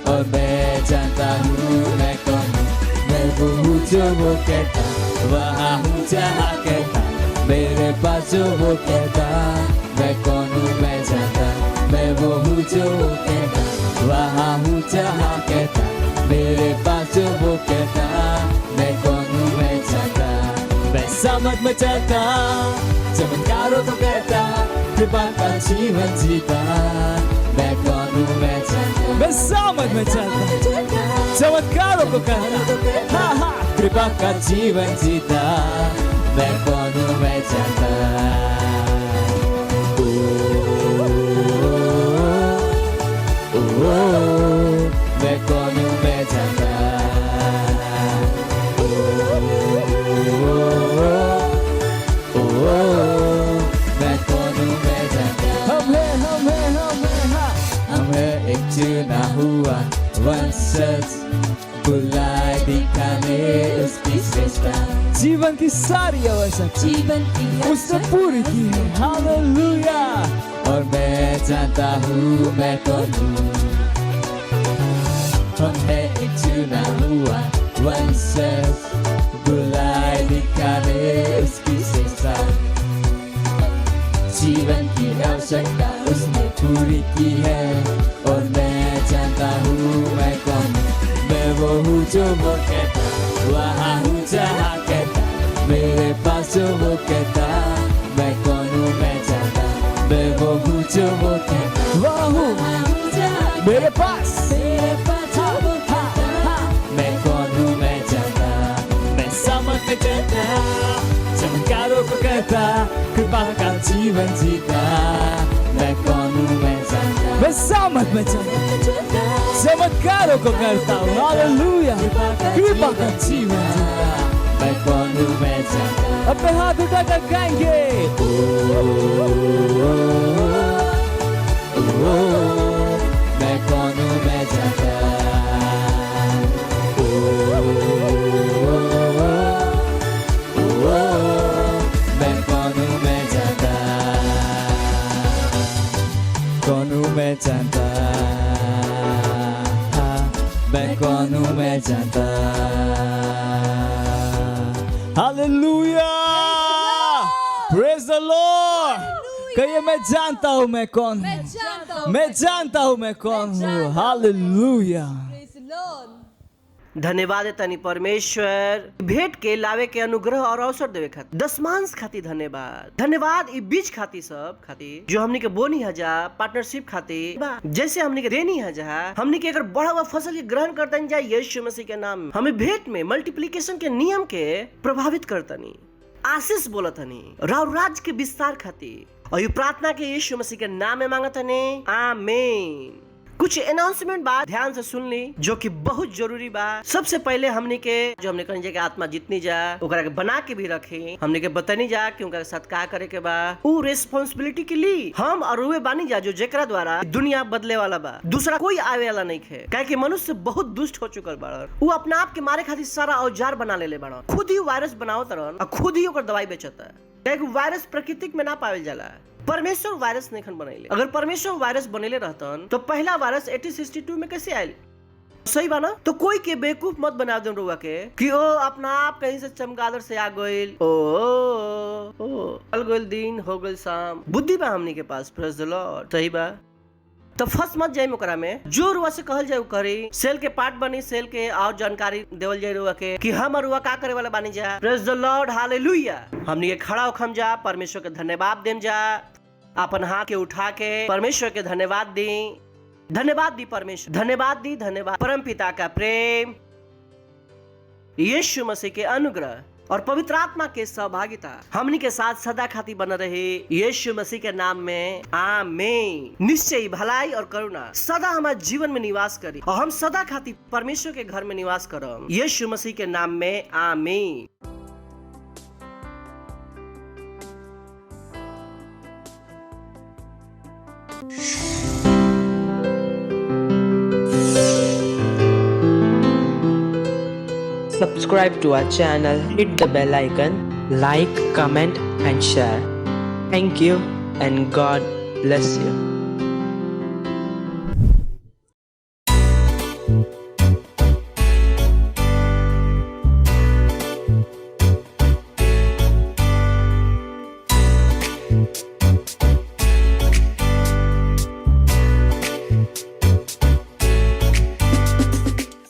और मैं जानता हूँ मैं कौन हूँ। मैं वो हूँ जो वो कहता, वहाँ हूँ जहाँ कहता, मेरे पास जो वो कहता, मैं कौन हूँ मैं जानता। मैं वो हूँ जो वो कहता, वहाँ हूँ जहाँ कहता, मेरे पास जो वो कहता, मैं कौन हूँ मैं जानता। मैं समझ में चलता, चमत्कारों को कहता, कृपा का जीवन जीता, मैं कौन हूँ मैं जानता। मैं समझ में चलता, चमत्कारों को कहता, हाँ हाँ, कृपा का जीवन जीता, मैं कौन हूँ मैं जानता। मैं कौन हूँ मैं जानता। मैं कौन हूँ मैं जानता। हम है एक चुना हुआ वंशज, बुलाए दिखाने उसकी श्रेष्ठता, जीवन की सारी आवश्यकता उसने पूरी की है। हालेलुया। और मैं जानता हूँ मैं कौन हूँ। हम है एक चुना हुआ वंशज, बुलाए दिखाने उसकी श्रेष्ठता, जीवन की आवश्यकता उसने पूरी की है और मैं जानता हूँ मैं कौन हूँ। मैं वो हूँ जो वो कहता, वहाँ हूँ जहाँ कहता, मेरे पास जो वो कहता, मैं कौन हूँ मैं जानता। मैं वो हूँ जो वो कहता, वहाँ हूँ मेरे पास जो वो कहता, मैं कौन हूँ मैं जानता। मैं समझ में कहता, चमत्कारों को कहता, कृपा का जीवन जीता, मैं कौन हूँ मैं जानता। मैं समझ में चलता, चमत्कारों को करता हूँ। हालेलुया। कृपा का जीवन जीता, मैं कौन हूँ मैं जानता। अपने हाथ उठाकर गाएंगे। मैं कौन हूँ मैं जानता। कौन हूँ मैं जानता, मैं कौन हूँ मैं जानता। हालेलुया, प्रेज द लॉर्ड। कहिए मैं जानता हूँ मैं कौन हूँ, मैं जानता हूँ मैं कौन हूँ। हालेलुया। धन्यवाद है तनी परमेश्वर भेंट के लावे के अनुग्रह और अवसर देवे खातिर, दशमांश खातिर धन्यवाद। धन्यवाद ई बीज खातिर सब खातिर जो हमनी के बोनी हजा पार्टनरशिप खातिर, जैसे हमनी के देनी हजा हमनी के अगर बड़ा हुआ फसल के ग्रहण करतन जाए यीशु मसीह के नाम में। हमें भेंट में मल्टीप्लिकेशन के नियम के प्रभावित करतनी, आशीष बोलतनी, राव राज के विस्तार खातिर। और ये प्रार्थना के यीशु मसीह के नाम में मांगतनी, आमीन। कुछ अनाउंसमेंट बात ध्यान से सुन ली जो कि बहुत जरूरी बा। सबसे पहले हमने के जो हमने कहनी जा के आत्मा जितनी जा ओकरा के बना के भी रखे, हमने के बतानी जा कि उनका साथ का करे के बा। वो रिस्पांसिबिलिटी के लिए हम और वे बानी जा जो जेकरा द्वारा दुनिया बदले वाला बा, दूसरा कोई आवे वाला नहीं है। काहे कि मनुष्य बहुत दुष्ट हो चुकल बा, वो अपने आप के मारे खातिर सारा औजार बना ले बा, खुद ही वायरस बनाओ तरन और खुद ही ओकर दवाई बेचता। वायरस प्रकृति में ना पावल जाला, परमेश्वर वायरस नहीं बनैले। अगर परमेश्वर वायरस बनेले रहतन तो पहला वायरस 1862 में कैसे आयल? सही बा ना? तो कोई के बेवकूफ मत बना दे रुआ के कि ओ अपना आप कहीं से चमगादड़ से आ गइल, ओ चल गइल दिन हो गइल शाम। बुद्धि बा हमनी के पास, प्रेज द लॉर्ड। सही बा, तो फंस मत जाए ओकरा में। जो रुआ से कहल जाए करी, सेल के पार्ट बनी, सेल के और जानकारी देवल जाए रुआ के कि हम रुआ का करे वाला बानी जा। प्रेज द लॉर्ड, हालेलुया। हमनी के खड़ा होखम जा, परमेश्वर के धन्यवाद देम जा, अपन हाथ के उठा के परमेश्वर के धन्यवाद दी। धन्यवाद दी परमेश्वर, धन्यवाद दी, धन्यवाद। परम पिता का प्रेम, यीशु मसीह के अनुग्रह और पवित्र आत्मा के सहभागिता हमनी के साथ सदा खाती बना रहे, यीशु मसीह के नाम में आमीन। निश्चय भलाई और करुणा सदा हमारे जीवन में निवास करी और हम सदा खाती परमेश्वर के घर में निवास करम, यीशु मसीह के नाम में आमीन। Subscribe to our channel, hit the bell icon, like, comment and share. Thank you and God bless you.